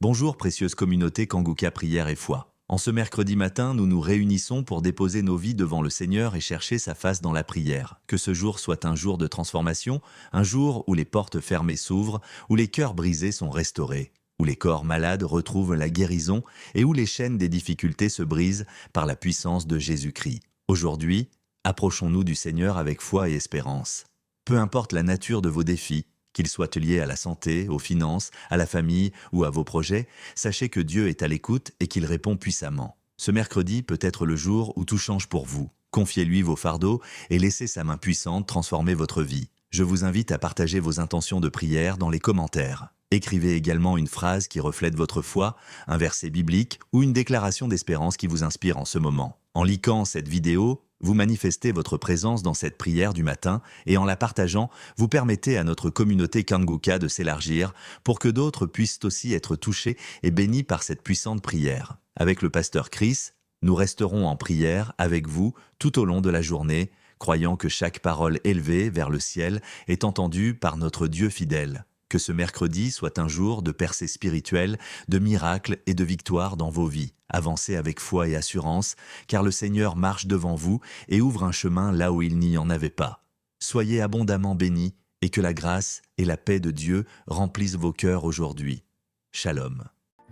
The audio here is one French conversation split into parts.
Bonjour précieuse communauté Kanguka Prière et Foi. En ce mercredi matin, nous nous réunissons pour déposer nos vies devant le Seigneur et chercher sa face dans la prière. Que ce jour soit un jour de transformation, un jour où les portes fermées s'ouvrent, où les cœurs brisés sont restaurés, où les corps malades retrouvent la guérison et où les chaînes des difficultés se brisent par la puissance de Jésus-Christ. Aujourd'hui, approchons-nous du Seigneur avec foi et espérance. Peu importe la nature de vos défis, qu'ils soient liés à la santé, aux finances, à la famille ou à vos projets, sachez que Dieu est à l'écoute et qu'il répond puissamment. Ce mercredi peut être le jour où tout change pour vous. Confiez-lui vos fardeaux et laissez sa main puissante transformer votre vie. Je vous invite à partager vos intentions de prière dans les commentaires. Écrivez également une phrase qui reflète votre foi, un verset biblique ou une déclaration d'espérance qui vous inspire en ce moment. En likant cette vidéo, vous manifestez votre présence dans cette prière du matin et en la partageant, vous permettez à notre communauté Kanguka de s'élargir pour que d'autres puissent aussi être touchés et bénis par cette puissante prière. Avec le pasteur Chris, nous resterons en prière avec vous tout au long de la journée, croyant que chaque parole élevée vers le ciel est entendue par notre Dieu fidèle. Que ce mercredi soit un jour de percée spirituelle, de miracles et de victoire dans vos vies. Avancez avec foi et assurance, car le Seigneur marche devant vous et ouvre un chemin là où il n'y en avait pas. Soyez abondamment bénis et que la grâce et la paix de Dieu remplissent vos cœurs aujourd'hui. Shalom.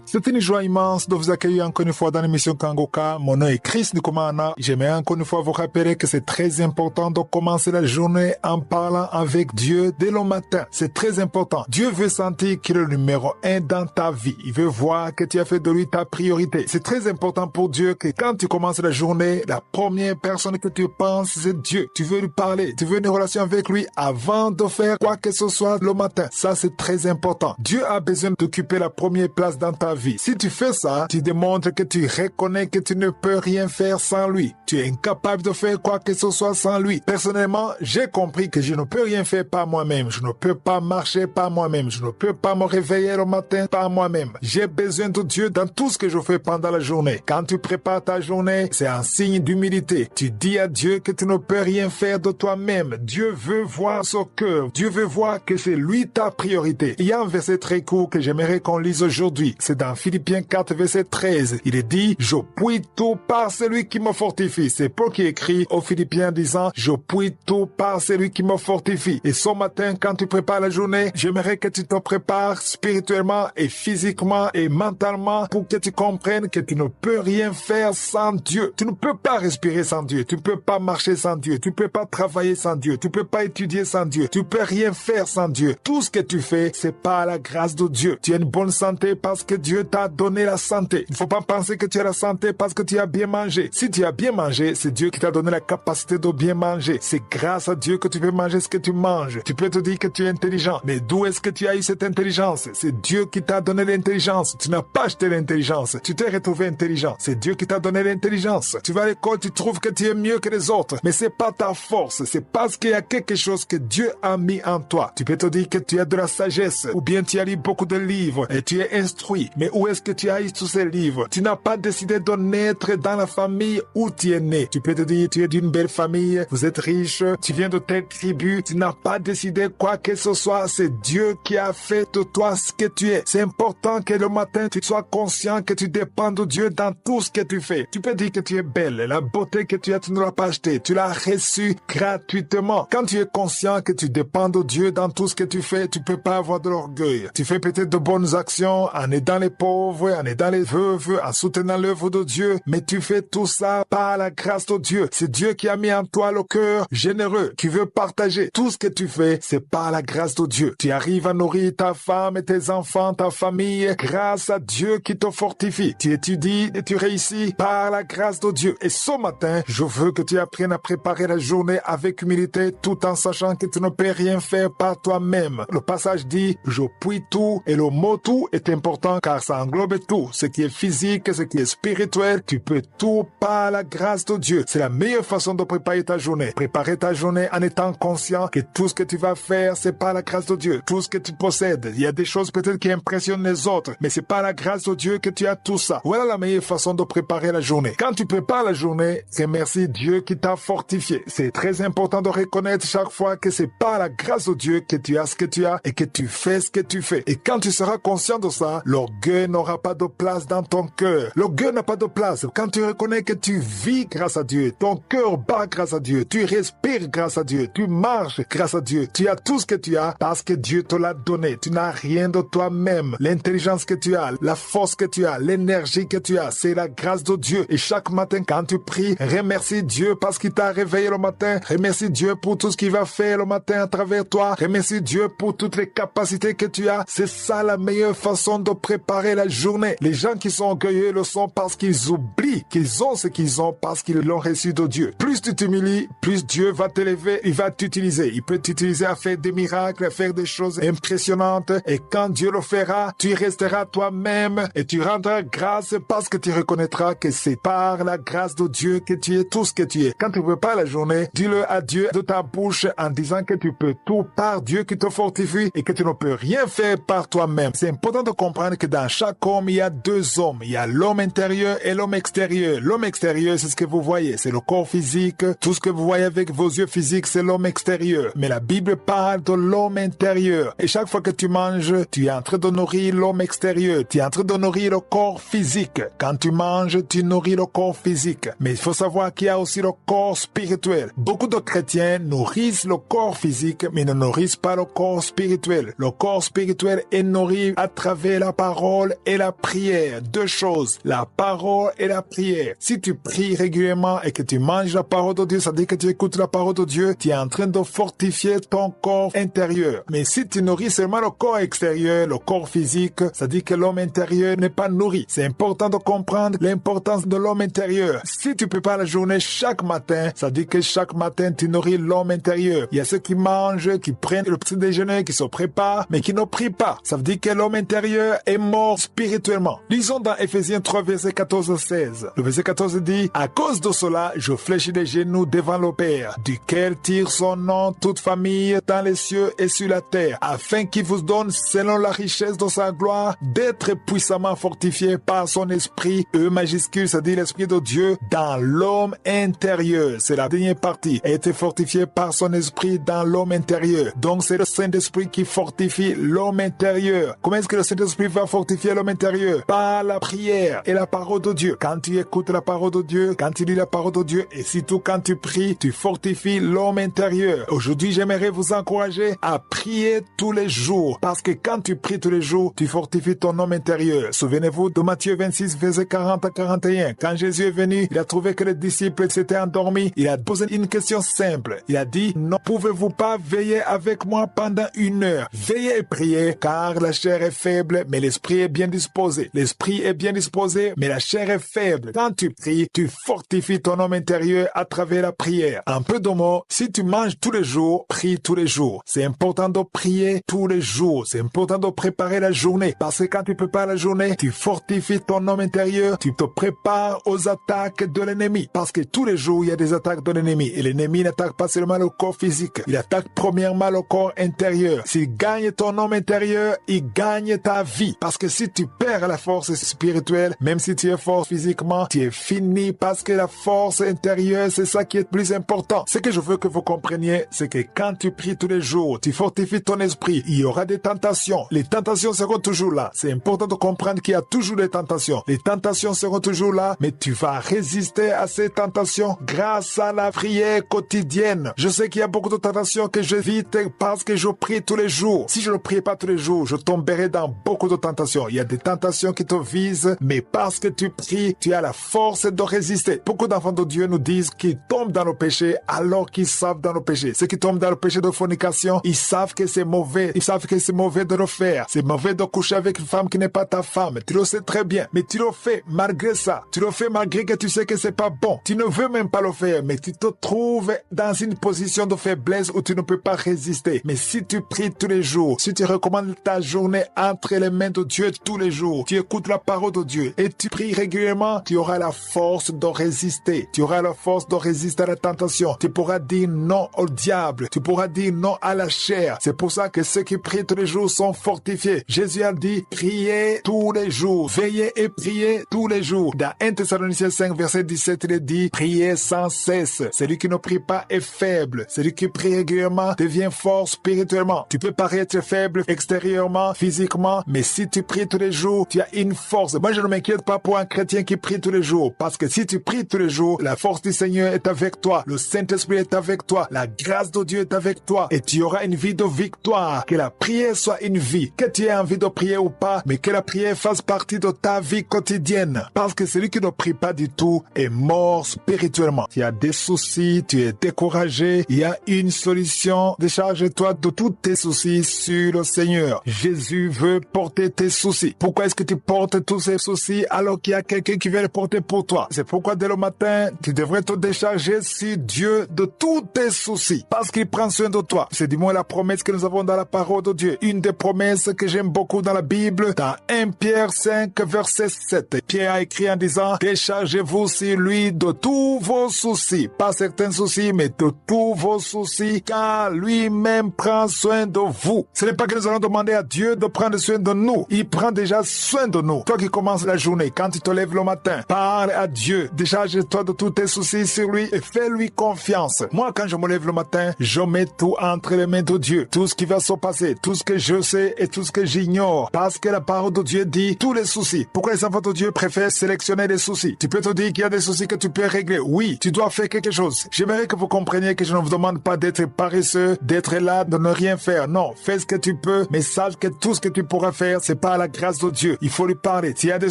C'est une joie immense de vous accueillir encore une fois dans l'émission Kanguka. Mon nom est Chris Nkumana. J'aimerais encore une fois vous rappeler que c'est très important de commencer la journée en parlant avec Dieu dès le matin. C'est très important. Dieu veut sentir qu'il est le numéro 1 dans ta vie. Il veut voir que tu as fait de lui ta priorité. C'est très important pour Dieu que quand tu commences la journée, la première personne que tu penses, c'est Dieu. Tu veux lui parler. Tu veux une relation avec lui avant de faire quoi que ce soit le matin. Ça, c'est très important. Dieu a besoin d'occuper la première place dans ta vie. Si tu fais ça, tu démontres que tu reconnais que tu ne peux rien faire sans lui. Tu es incapable de faire quoi que ce soit sans lui. Personnellement, j'ai compris que je ne peux rien faire par moi-même. Je ne peux pas marcher par moi-même. Je ne peux pas me réveiller le matin par moi-même. J'ai besoin de Dieu dans tout ce que je fais pendant la journée. Quand tu prépares ta journée, c'est un signe d'humilité. Tu dis à Dieu que tu ne peux rien faire de toi-même. Dieu veut voir son cœur. Dieu veut voir que c'est lui ta priorité. Il y a un verset très court que j'aimerais qu'on lise aujourd'hui. C'est dans Philippiens 4, verset 13. Il est dit, je puis tout par celui qui me fortifie. C'est Paul qui écrit aux Philippiens disant, je puis tout par celui qui me fortifie. Et ce matin, quand tu prépares la journée, j'aimerais que tu te prépares spirituellement et physiquement et mentalement pour que tu comprennes que tu ne peux rien faire sans Dieu. Tu ne peux pas respirer sans Dieu. Tu ne peux pas marcher sans Dieu. Tu ne peux pas travailler sans Dieu. Tu ne peux pas étudier sans Dieu. Tu ne peux rien faire sans Dieu. Tout ce que tu fais, c'est par la grâce de Dieu. Tu as une bonne santé parce que Dieu t'a donné la santé. Il ne faut pas penser que tu as la santé parce que tu as bien mangé. Si tu as bien mangé, c'est Dieu qui t'a donné la capacité de bien manger. C'est grâce à Dieu que tu peux manger ce que tu manges. Tu peux te dire que tu es intelligent. Mais d'où est-ce que tu as eu cette intelligence? C'est Dieu qui t'a donné l'intelligence. Tu n'as pas acheté l'intelligence. Tu t'es retrouvé intelligent. C'est Dieu qui t'a donné l'intelligence. Tu vas à l'école, tu trouves que tu es mieux que les autres. Mais c'est pas ta force. C'est parce qu'il y a quelque chose que Dieu a mis en toi. Tu peux te dire que tu as de la sagesse. Ou bien tu as lu beaucoup de livres et tu es instruit. Mais où est-ce que tu as eu tous ces livres? Tu n'as pas décidé de naître dans la famille où tu es né. Tu peux te dire, tu es d'une belle famille, vous êtes riche, tu viens de telle tribu. Tu n'as pas décidé quoi que ce soit. C'est Dieu qui a fait de toi ce que tu es. C'est important que le matin, tu sois conscient que tu dépends de Dieu dans tout ce que tu fais. Tu peux dire que tu es belle. La beauté que tu as, tu ne l'as pas achetée. Tu l'as reçue gratuitement. Quand tu es conscient que tu dépends de Dieu dans tout ce que tu fais, tu peux pas avoir de l'orgueil. Tu fais peut-être de bonnes actions en aidant les pauvres, en aidant les veuves, en soutenant l'œuvre de Dieu, mais tu fais tout ça par la grâce de Dieu. C'est Dieu qui a mis en toi le cœur généreux, qui veut partager. Tout ce que tu fais, c'est par la grâce de Dieu. Tu arrives à nourrir ta femme et tes enfants, ta famille, grâce à Dieu qui te fortifie. Tu étudies et tu réussis par la grâce de Dieu. Et ce matin, je veux que tu apprennes à préparer la journée avec humilité, tout en sachant que tu ne peux rien faire par toi-même. Le passage dit, je puis tout, et le mot tout est important car ça englobe tout. Ce qui est physique, ce qui est spirituel, tu peux tout par la grâce de Dieu. C'est la meilleure façon de préparer ta journée. Préparer ta journée en étant conscient que tout ce que tu vas faire, c'est par la grâce de Dieu. Tout ce que tu possèdes. Il y a des choses peut-être qui impressionnent les autres, mais c'est par la grâce de Dieu que tu as tout ça. Voilà la meilleure façon de préparer la journée. Quand tu prépares la journée, remercie Dieu qui t'a fortifié. C'est très important de reconnaître chaque fois que c'est par la grâce de Dieu que tu as ce que tu as et que tu fais ce que tu fais. Et quand tu seras conscient de ça, l'orgueil l'orgueil n'aura pas de place dans ton cœur. L'orgueil n'a pas de place. Quand tu reconnais que tu vis grâce à Dieu, ton cœur bat grâce à Dieu, tu respires grâce à Dieu, tu marches grâce à Dieu, tu as tout ce que tu as parce que Dieu te l'a donné. Tu n'as rien de toi-même. L'intelligence que tu as, la force que tu as, l'énergie que tu as, c'est la grâce de Dieu. Et chaque matin, quand tu pries, remercie Dieu parce qu'il t'a réveillé le matin. Remercie Dieu pour tout ce qu'il va faire le matin à travers toi. Remercie Dieu pour toutes les capacités que tu as. C'est ça la meilleure façon de préparer la journée. Les gens qui sont orgueilleux le sont parce qu'ils oublient qu'ils ont ce qu'ils ont parce qu'ils l'ont reçu de Dieu. Plus tu t'humilies, plus Dieu va t'élever, il va t'utiliser. Il peut t'utiliser à faire des miracles, à faire des choses impressionnantes. Et quand Dieu le fera, tu resteras toi-même et tu rendras grâce parce que tu reconnaîtras que c'est par la grâce de Dieu que tu es tout ce que tu es. Quand tu ne peux pas la journée, dis-le à Dieu de ta bouche en disant que tu peux tout par Dieu qui te fortifie et que tu ne peux rien faire par toi-même. C'est important de comprendre que dans chaque homme, il y a deux hommes. Il y a l'homme intérieur et l'homme extérieur. L'homme extérieur, c'est ce que vous voyez, c'est le corps physique. Tout ce que vous voyez avec vos yeux physiques, c'est l'homme extérieur. Mais la Bible parle de l'homme intérieur. Et chaque fois que tu manges, tu es en train de nourrir l'homme extérieur. Tu es en train de nourrir le corps physique. Quand tu manges, tu nourris le corps physique. Mais il faut savoir qu'il y a aussi le corps spirituel. Beaucoup de chrétiens nourrissent le corps physique, mais ne nourrissent pas le corps spirituel. Le corps spirituel est nourri à travers la parole et la prière. Deux choses, la parole et la prière. Si tu pries régulièrement et que tu manges la parole de Dieu, ça veut dire que tu écoutes la parole de Dieu, tu es en train de fortifier ton corps intérieur. Mais si tu nourris seulement le corps extérieur, le corps physique, ça dit que l'homme intérieur n'est pas nourri. C'est important de comprendre l'importance de l'homme intérieur. Si tu prépares la journée chaque matin, ça dit que chaque matin tu nourris l'homme intérieur. Il y a ceux qui mangent, qui prennent le petit déjeuner, qui se préparent, mais qui ne prient pas. Ça veut dire que l'homme intérieur est mort spirituellement. Lisons dans Ephésiens 3, verset 14-16. Le verset 14 dit, « À cause de cela, je fléchis les genoux devant le Père, duquel tire son nom toute famille dans les cieux et sur la terre, afin qu'il vous donne, selon la richesse de sa gloire, d'être puissamment fortifié par son esprit, E majuscule, ça dit l'esprit de Dieu, dans l'homme intérieur. » C'est la dernière partie. Être fortifié par son esprit dans l'homme intérieur. Donc c'est le Saint-Esprit qui fortifie l'homme intérieur. Comment est-ce que le Saint-Esprit va fortifier l'homme intérieur? Par la prière et la parole de Dieu. Quand tu écoutes la parole de Dieu, quand tu lis la parole de Dieu et surtout quand tu pries, tu fortifies l'homme intérieur. Aujourd'hui, j'aimerais vous encourager à prier tous les jours parce que quand tu pries tous les jours, tu fortifies ton homme intérieur. Souvenez-vous de Matthieu 26, verset 40 à 41. Quand Jésus est venu, il a trouvé que les disciples s'étaient endormis. Il a posé une question simple. Il a dit, ne pouvez-vous pas veiller avec moi pendant 1 heure? Veillez et priez, car la chair est faible, mais l'esprit est bien disposé. L'esprit est bien disposé, mais la chair est faible. Quand tu pries, tu fortifies ton homme intérieur à travers la prière. En peu de mots, si tu manges tous les jours, prie tous les jours. C'est important de prier tous les jours. C'est important de préparer la journée, parce que quand tu prépares la journée, tu fortifies ton homme intérieur, tu te prépares aux attaques de l'ennemi. Parce que tous les jours, il y a des attaques de l'ennemi. Et l'ennemi n'attaque pas seulement le corps physique. Il attaque premièrement le corps intérieur. S'il gagne ton homme intérieur, il gagne ta vie. Parce que si tu perds la force spirituelle, même si tu es fort physiquement, tu es fini parce que la force intérieure, c'est ça qui est plus important. Ce que je veux que vous compreniez, c'est que quand tu pries tous les jours, tu fortifies ton esprit, il y aura des tentations. Les tentations seront toujours là. C'est important de comprendre qu'il y a toujours des tentations. Les tentations seront toujours là, mais tu vas résister à ces tentations grâce à la prière quotidienne. Je sais qu'il y a beaucoup de tentations que j'évite parce que je prie tous les jours. Si je ne prie pas tous les jours, je tomberai dans beaucoup de tentations. Il y a des tentations qui te visent, mais parce que tu pries, tu as la force de résister. Beaucoup d'enfants de Dieu nous disent qu'ils tombent dans le péché alors qu'ils savent dans le péché. Ceux qui tombent dans le péché de fornication, ils savent que c'est mauvais. Ils savent que c'est mauvais de le faire. C'est mauvais de coucher avec une femme qui n'est pas ta femme. Tu le sais très bien, mais tu le fais malgré ça. Tu le fais malgré que tu sais que c'est pas bon. Tu ne veux même pas le faire, mais tu te trouves dans une position de faiblesse où tu ne peux pas résister. Mais si tu pries tous les jours, si tu recommandes ta journée entre les mains de Dieu tous les jours, tu écoutes la parole de Dieu et tu pries régulièrement, tu auras la force de résister. Tu auras la force de résister à la tentation. Tu pourras dire non au diable. Tu pourras dire non à la chair. C'est pour ça que ceux qui prient tous les jours sont fortifiés. Jésus a dit, priez tous les jours. Veillez et priez tous les jours. Dans 1 Thessaloniciens 5, verset 17, il est dit, priez sans cesse. Celui qui ne prie pas est faible. Celui qui prie régulièrement devient fort spirituellement. Tu peux paraître faible extérieurement, physiquement, mais si tu pries tous les jours, tu as une force. Moi, je ne m'inquiète pas pour un chrétien qui prie tous les jours, parce que si tu pries tous les jours, la force du Seigneur est avec toi, le Saint-Esprit est avec toi, la grâce de Dieu est avec toi, et tu auras une vie de victoire. Que la prière soit une vie, que tu aies envie de prier ou pas, mais que la prière fasse partie de ta vie quotidienne, parce que celui qui ne prie pas du tout est mort spirituellement. Tu as des soucis, tu es découragé, il y a une solution. Décharge-toi de tous tes soucis sur le Seigneur. Jésus veut porter tes soucis. Pourquoi est-ce que tu portes tous ces soucis alors qu'il y a quelqu'un qui vient les porter pour toi? C'est pourquoi dès le matin, tu devrais te décharger sur Dieu de tous tes soucis, parce qu'il prend soin de toi. C'est du moins la promesse que nous avons dans la parole de Dieu. Une des promesses que j'aime beaucoup dans la Bible, dans 1 Pierre 5, verset 7. Pierre a écrit en disant, déchargez-vous sur lui de tous vos soucis. Pas certains soucis, mais de tous vos soucis, car lui-même prend soin de vous. Ce n'est pas que nous allons demander à Dieu de prendre soin de nous. Il prend déjà soin de nous. Toi qui commences la journée, quand tu te lèves le matin, parle à Dieu. Décharge-toi de tous tes soucis sur lui et fais-lui confiance. Moi, quand je me lève le matin, je mets tout entre les mains de Dieu. Tout ce qui va se passer, tout ce que je sais et tout ce que j'ignore. Parce que la parole de Dieu dit tous les soucis. Pourquoi les enfants de Dieu préfèrent sélectionner les soucis? Tu peux te dire qu'il y a des soucis que tu peux régler. Oui, tu dois faire quelque chose. J'aimerais que vous compreniez que je ne vous demande pas d'être paresseux, d'être là, de ne rien faire. Non, fais ce que tu peux, mais sache que tout ce que tu pourras faire, c'est par la grâce de Dieu. Il faut lui parler. S'il y a des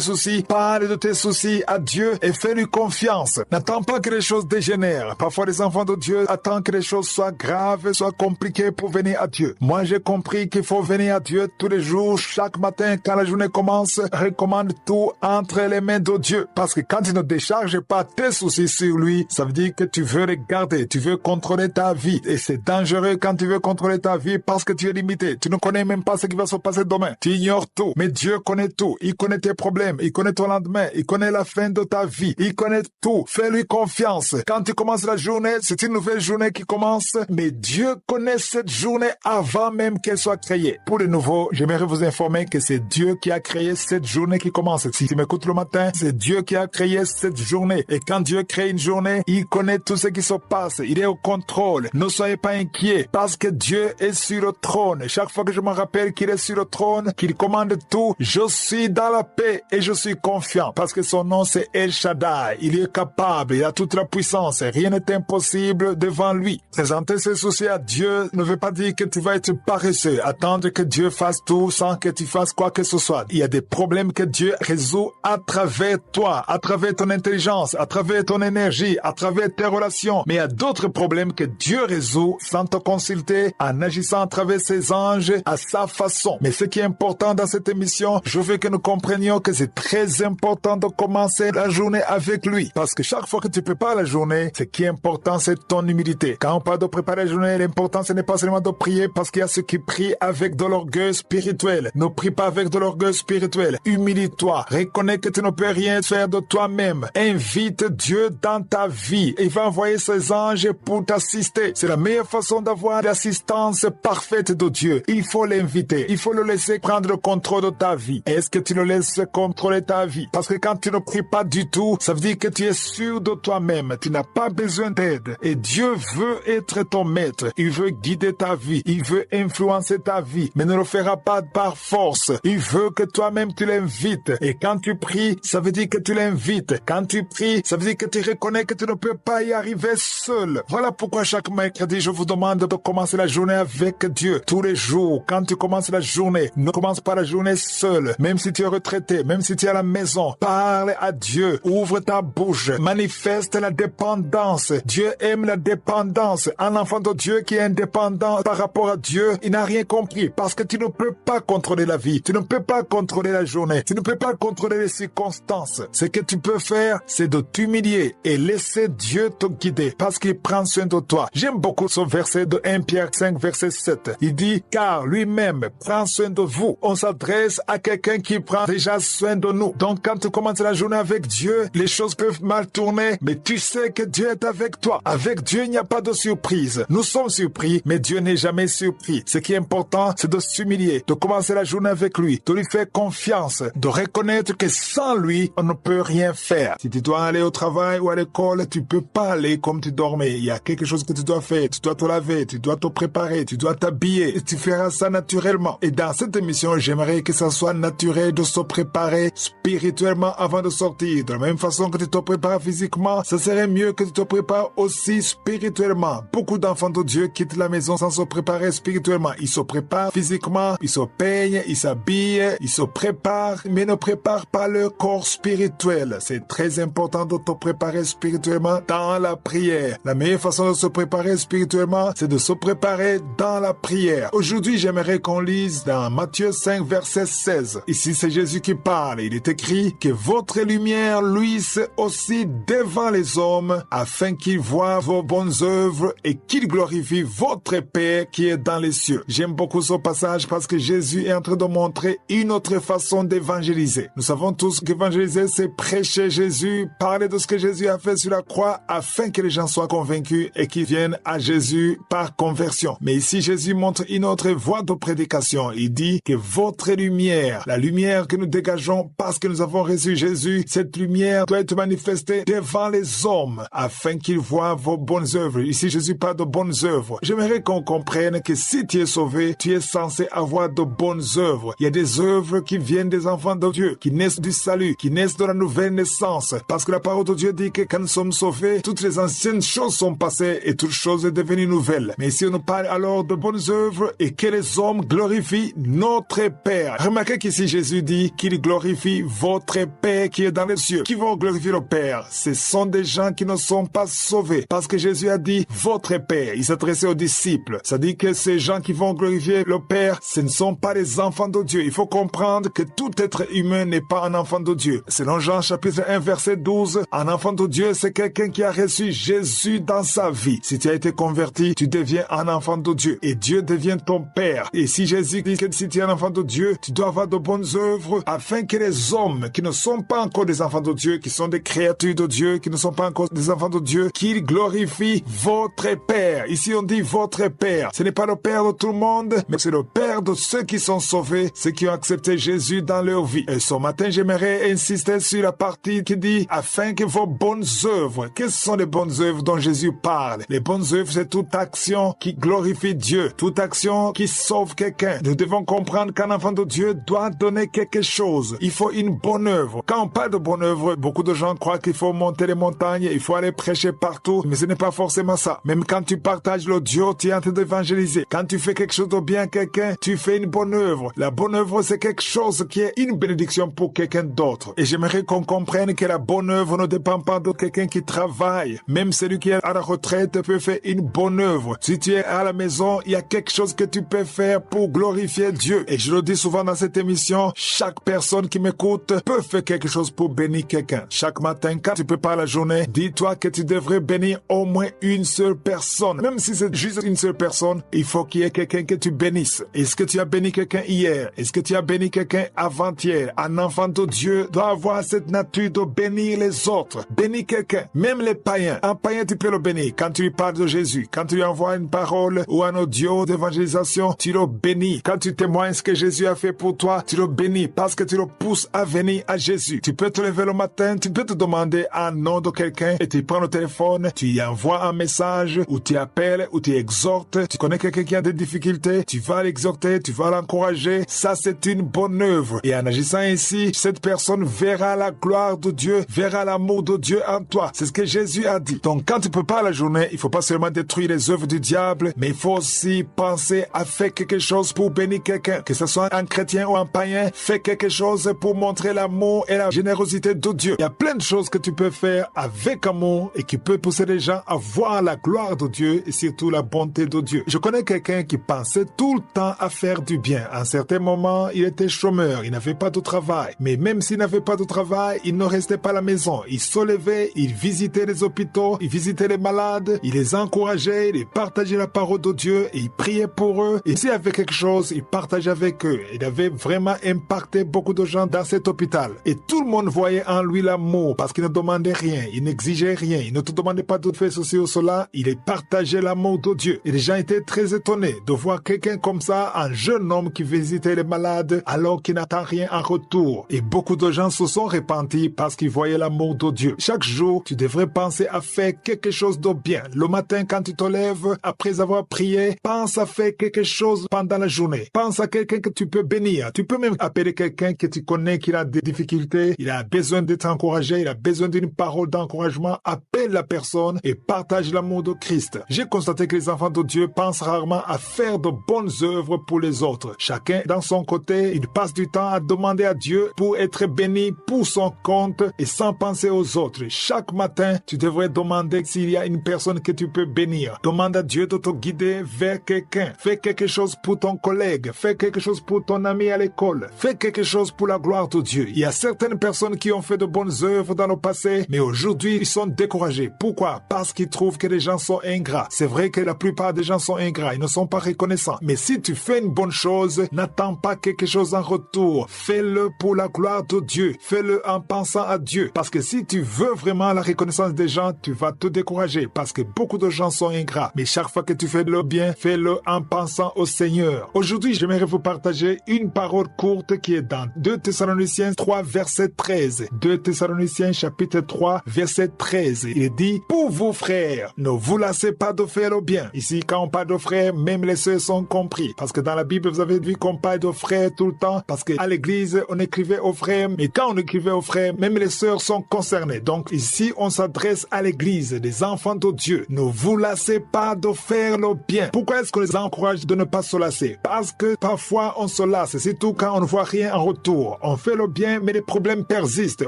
soucis, parle de tes soucis à Dieu et fais-lui confiance. N'attends pas que les choses dégénèrent. Parfois, les enfants de Dieu attendent que les choses soient graves, soient compliquées pour venir à Dieu. Moi, j'ai compris qu'il faut venir à Dieu tous les jours, chaque matin, quand la journée commence. Recommande tout entre les mains de Dieu. Parce que quand tu ne décharges pas tes soucis sur lui, ça veut dire que tu veux les garder, tu veux contrôler ta vie. Et c'est dangereux quand tu veux contrôler ta vie parce que tu es limité. Tu ne connais même pas ce qui va se passer demain. Tu ignores tout. Mais Dieu connaît tout. Il connaît tes problèmes. Il connaît ton lendemain. Il connaît la fin de ta vie. Il connaît tout. Fais-lui confiance. Quand tu commences la journée, c'est une nouvelle journée qui commence. Mais Dieu connaît cette journée avant même qu'elle soit créée. Pour de nouveau, j'aimerais vous informer que c'est Dieu qui a créé cette journée qui commence. Si tu m'écoutes le matin, c'est Dieu qui a créé cette journée. Et quand Dieu crée une journée, il connaît tout ce qui se passe. Il est au contrôle. Ne soyez pas inquiets parce que Dieu est sur le trône. Chaque fois que je me rappelle qu'il est sur le trône, qu'il commande tout, je suis dans la paix et je suis confiant parce que son nom c'est El Shaddai. Il est capable, il a toute la puissance. Rien n'est impossible devant lui. Présenter ses soucis à Dieu ne veut pas dire que tu vas être paresseux. Attendre que Dieu fasse tout sans que tu fasses quoi que ce soit. Il y a des problèmes que Dieu résout à travers toi, à travers ton intelligence, à travers ton énergie, à travers tes relations. Mais il y a d'autres problèmes que Dieu résout sans te consulter, en agissant à travers ses anges à sa façon. Mais ce qui est important dans cette émission, je veux que nous comprenions que c'est très important de commencer la journée avec lui. Parce que chaque fois que tu prépares la journée, ce qui est important, c'est ton humilité. Quand on parle de préparer la journée, l'important, ce n'est pas seulement de prier parce qu'il y a ceux qui prient avec de l'orgueil spirituel. Ne prie pas avec de l'orgueil spirituel. Humilie-toi. Reconnais que tu ne peux rien faire de toi-même. Invite Dieu dans ta vie. Il va envoyer ses anges pour t'assister. C'est la meilleure façon d'avoir l'assistance parfaite de Dieu. Il faut l'inviter. Il faut le laisser prendre le contrôle de ta vie. Est-ce que tu le laisses contrôler ta vie? Parce que quand tu ne pries pas du tout, ça veut dire que tu es sûr de toi-même. Tu n'as pas besoin d'aide. Et Dieu veut être ton maître. Il veut guider ta vie. Il veut influencer ta vie. Mais ne le fera pas par force. Il veut que toi-même tu l'invites. Et quand tu pries, ça veut dire que tu l'invites. Quand tu pries, ça veut dire que tu reconnais que tu ne peux pas y arriver seul. Voilà pourquoi chaque mercredi, je vous demande de commencer la journée avec Dieu. Tous les jours, quand tu commences la journée, ne commence pas la journée seul. Même si tu es retraité, même si tu es à la maison, parle à Dieu. Ouvre ta bouche. Manifeste la dépendance. Dieu aime la dépendance. Un enfant de Dieu qui est indépendant par rapport à Dieu, il n'a rien compris parce que tu ne peux pas contrôler la vie. Tu ne peux pas contrôler la journée. Tu ne peux pas contrôler les circonstances. Ce que tu peux faire, c'est de t'humilier et laisser Dieu te guider parce qu'il prend soin de toi. J'aime beaucoup ce verset de 1 Pierre 5, verset 7. Il dit, car lui-même prend soin de vous. On s'adresse à quelqu'un qui prend déjà soin de nous. Donc, quand tu commences la journée avec Dieu, les choses peuvent mal tourner, mais tu sais que Dieu est avec toi. Avec Dieu, il n'y a pas de surprise. Nous sommes surpris, mais Dieu n'est jamais surpris. Ce qui est important, c'est de s'humilier, de commencer la journée avec lui, de lui faire confiance, de reconnaître que sans lui, on ne peut rien faire. Si tu dois aller au travail ou à l'école, tu peux pas aller comme tu dormais. Il y a quelque chose que tu dois faire. Tu dois te laver, tu dois te préparer, tu dois t'habiller. Et tu feras ça naturellement. Et dans cette émission, j'aimerais que ça soit naturel de se préparer spirituellement avant de sortir. De la même façon que tu te prépares physiquement, ça serait mieux que tu te prépares aussi spirituellement. Beaucoup d'enfants de Dieu quittent la maison sans se préparer spirituellement. Ils se préparent physiquement, ils se peignent, ils s'habillent, ils se préparent, mais ne préparent pas leur corps spirituel. C'est très important de te préparer spirituellement dans la prière. La meilleure façon de se préparer spirituellement, c'est de se préparer dans la prière. Aujourd'hui, j'aimerais qu'on lise dans Matthieu 5, verset 16. Ici, c'est Jésus qui parle. Il est écrit que votre lumière luise aussi devant les hommes, afin qu'ils voient vos bonnes œuvres et qu'ils glorifient votre Père qui est dans les cieux. J'aime beaucoup ce passage parce que Jésus est en train de montrer une autre façon d'évangéliser. Nous savons tous qu'évangéliser, c'est prêcher Jésus, parler de ce que Jésus a fait sur la croix, afin que les gens soient convaincus et qu'ils viennent à Jésus par conversion. Mais ici, Jésus montre une autre voie de prédication. Il dit que votre lumière, la lumière que nous dégageons parce que nous avons reçu Jésus, cette lumière doit être manifestée devant les hommes afin qu'ils voient vos bonnes œuvres. Ici, Jésus parle de bonnes œuvres. J'aimerais qu'on comprenne que si tu es sauvé, tu es censé avoir de bonnes œuvres. Il y a des œuvres qui viennent des enfants de Dieu, qui naissent du salut, qui naissent de la nouvelle naissance. Parce que la parole de Dieu dit que quand nous sommes sauvés, toutes les anciennes choses sont passées et toutes choses sont devenues nouvelles. Mais si on nous parle alors de bonnes œuvres et que les hommes glorifient notre Père. Remarquez qu'ici Jésus dit qu'il glorifie votre Père qui est dans les cieux. Qui vont glorifier le Père? Ce sont des gens qui ne sont pas sauvés. Parce que Jésus a dit votre Père. Il s'adressait aux disciples. Ça dit que ces gens qui vont glorifier le Père, ce ne sont pas les enfants de Dieu. Il faut comprendre que tout être humain n'est pas un enfant de Dieu. Selon Jean chapitre 1 verset 12, un enfant de Dieu c'est quelqu'un qui a reçu Jésus dans sa vie. Si tu as été converti, tu deviens un enfant de Dieu. Et Dieu devient ton Père. Et si Jésus dit que si tu es un enfant de Dieu, tu dois avoir de bonnes œuvres afin que les hommes qui ne sont pas encore des enfants de Dieu, qui sont des créatures de Dieu, qui ne sont pas encore des enfants de Dieu, qu'ils glorifient votre Père. Ici on dit votre Père. Ce n'est pas le Père de tout le monde, mais c'est le Père de ceux qui sont sauvés, ceux qui ont accepté Jésus dans leur vie. Et ce matin, j'aimerais insister sur la partie qui dit afin que vos bonnes œuvres. Quelles sont les bonnes œuvres dont Jésus parle? Les bonnes œuvres, c'est toute action qui glorifie Dieu, toute action qui sauve quelqu'un. Nous devons comprendre qu'un enfant de Dieu doit donner quelque chose. Il faut une bonne œuvre. Quand on parle de bonne œuvre, beaucoup de gens croient qu'il faut monter les montagnes, il faut aller prêcher partout, mais ce n'est pas forcément ça. Même quand tu partages l'audio, tu es en train d'évangéliser. Quand tu fais quelque chose de bien à quelqu'un, tu fais une bonne œuvre. La bonne œuvre, c'est quelque chose qui est une bénédiction pour quelqu'un d'autre. Et j'aimerais qu'on comprenne que la bonne œuvre ne dépend pas de quelqu'un qui travaille. Même celui qui est à la retraite peut faire une bonne œuvre. Si tu es à la maison, il y a quelque chose que tu peux faire pour glorifier Dieu. Et je le dis souvent dans cette émission, chaque personne qui m'écoute peut faire quelque chose pour bénir quelqu'un. Chaque matin, quand tu prépares la journée, dis-toi que tu devrais bénir au moins une seule personne. Même si c'est juste une seule personne, il faut qu'il y ait quelqu'un que tu bénisses. Est-ce que tu as béni quelqu'un hier? Est-ce que tu as béni quelqu'un avant-hier? Un enfant de Dieu doit avoir cette nature de bénir les autres. Bénis quelqu'un, même les païens. Un païen, tu peux le bénir. Quand tu lui parles de Jésus, quand tu lui envoies une parole ou un audio d'évangélisation, tu le bénis. Quand tu témoignes ce que Jésus a fait pour toi, tu le bénis parce que tu le pousses à venir à Jésus. Tu peux te lever le matin, tu peux te demander un nom de quelqu'un et tu prends le téléphone, tu y envoies un message ou tu appelles ou tu exhortes. Tu connais quelqu'un qui a des difficultés, tu vas l'exhorter, tu vas l'encourager. Ça, c'est une bonne œuvre. Et en agissant ainsi, cette personne verra la gloire de Dieu, verra l'amour de Dieu en toi. C'est ce que Jésus a dit. Donc, quand tu prépares la journée, il faut pas seulement détruire les œuvres du diable, mais il faut aussi penser à faire quelque chose pour bénir quelqu'un. Que ce soit un chrétien ou un païen, fais quelque chose pour montrer l'amour et la générosité de Dieu. Il y a plein de choses que tu peux faire avec amour et qui peut pousser les gens à voir la gloire de Dieu et surtout la bonté de Dieu. Je connais quelqu'un qui pensait tout le temps à faire du bien. À un certain moment, il était chômeur, il n'avait pas de travail. Mais même s'il n'avait pas de travail, il ne restait pas à la maison. Il se levait, il visitait les hôpitaux, il visitait les malades, il les encourageait, il partageait la parole de Dieu et il priait pour eux. Et s'il y avait quelque chose, il partageait avec eux. Il avait vraiment impacté beaucoup de gens dans cet hôpital. Et tout le monde voyait en lui l'amour parce qu'il ne demandait rien, il n'exigeait rien, il ne te demandait pas de faire ceci ou cela, il partageait l'amour de Dieu. Et les gens étaient très étonnés de voir quelqu'un comme ça, un jeune homme qui visitait les malades alors qu'il n'attend rien en retour. Et beaucoup de gens se sont repentis parce qu'ils voyaient l'amour de Dieu. Chaque jour, tu devrais penser à faire quelque chose de bien. Le matin, quand tu te lèves, après avoir prié, pense à faire quelque chose pendant la journée. Pense à quelqu'un que tu peux bénir. Tu peux même appeler quelqu'un que tu connais qui a des difficultés, il a besoin d'être encouragé, il a besoin d'une parole d'encouragement. Appelle la personne et partage l'amour de Christ. J'ai constaté que les enfants de Dieu pensent rarement à faire de bonnes œuvres pour les autres. Chacun, dans son côté, il passe du temps à demander à Dieu pour être béni pour son compte et sans penser aux autres. Chaque matin, tu devrais demander s'il y a une personne que tu peux bénir. Demande à Dieu de te guider vers quelqu'un. Fais quelque chose pour ton collègue. Fais quelque chose pour ton ami à l'école. Fais quelque chose pour la gloire de Dieu. Il y a certaines personnes qui ont fait de bonnes œuvres dans le passé, mais aujourd'hui, ils sont découragés. Pourquoi? Parce qu'ils trouvent que les gens sont ingrats. C'est vrai que la plupart des gens sont ingrats. Ils ne sont pas reconnaissants. Mais si tu fais une bonne chose, n'attends pas quelque chose en retour. Fais-le pour la gloire de Dieu. Fais-le en pensant à Dieu. Parce que si tu veux vraiment la reconnaissance des gens, tu vas te décourager. Parce que beaucoup de gens sont ingrats. Mais chaque fois que tu fais le bien, fais-le en pensant au Seigneur. Aujourd'hui, j'aimerais vous partager une parole courte qui est dans 2 Thessaloniciens 3, verset 13. 2 Thessaloniciens chapitre 3, verset 13. Il dit, pour vous frères, ne vous lassez pas de faire le bien. Ici, quand on parle de frères, même les sœurs sont compris. Parce que dans la Bible, vous avez vu qu'on parle de frères tout le temps. Parce qu'à l'église, on écrivait aux frères. Mais quand on écrivait aux frères, même les sœurs sont concernées. Donc ici, on s'adresse à l'église, des enfants de Dieu. Ne vous lassez pas de faire le bien. Pourquoi est-ce qu'on les encourage de ne pas se lasser? Parce que parfois, on se lasse. Surtout quand on ne voit rien en retour. On fait le bien, mais les problèmes persistent.